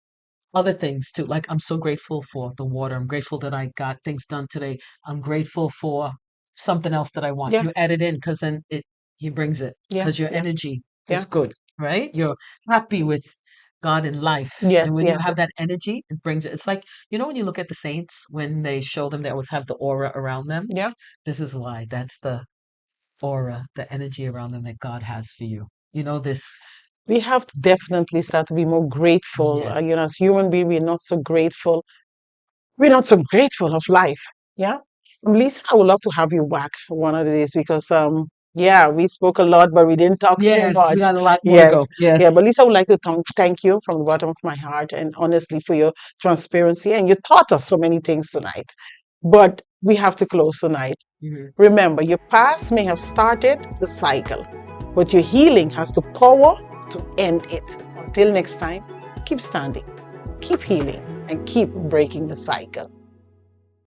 [SPEAKER 2] other things too. Like, I'm so grateful for the water. I'm grateful that I got things done today. I'm grateful for something else that I want.
[SPEAKER 1] yeah,
[SPEAKER 2] You add it in because then he brings it
[SPEAKER 1] yeah,
[SPEAKER 2] because your
[SPEAKER 1] yeah,
[SPEAKER 2] energy is
[SPEAKER 1] yeah.
[SPEAKER 2] good, right? You're happy with God in life. And
[SPEAKER 1] Yes,
[SPEAKER 2] when you
[SPEAKER 1] yes,
[SPEAKER 2] have that energy, it brings it. It's like, when you look at the saints, when they show them, they always have the aura around them.
[SPEAKER 1] yeah.
[SPEAKER 2] This is why. That's the aura, the energy around them that God has for you. This,
[SPEAKER 1] We have to definitely start to be more grateful.
[SPEAKER 2] yeah.
[SPEAKER 1] As human beings, we're not so grateful. We're not so grateful of life. Yeah. Lisa, I would love to have you back one of the days because yeah, we spoke a lot, but we didn't talk so
[SPEAKER 2] Yes, we
[SPEAKER 1] much.
[SPEAKER 2] got a lot more to
[SPEAKER 1] Yes.
[SPEAKER 2] go.
[SPEAKER 1] Yeah,
[SPEAKER 2] Yes.
[SPEAKER 1] but Lisa, I would like to thank you from the bottom of my heart and honestly for your transparency. And you taught us so many things tonight. But we have to close tonight.
[SPEAKER 2] Mhm.
[SPEAKER 1] Remember, your past may have started the cycle, but your healing has the power to end it. Until next time, keep standing, keep healing, and keep breaking the cycle.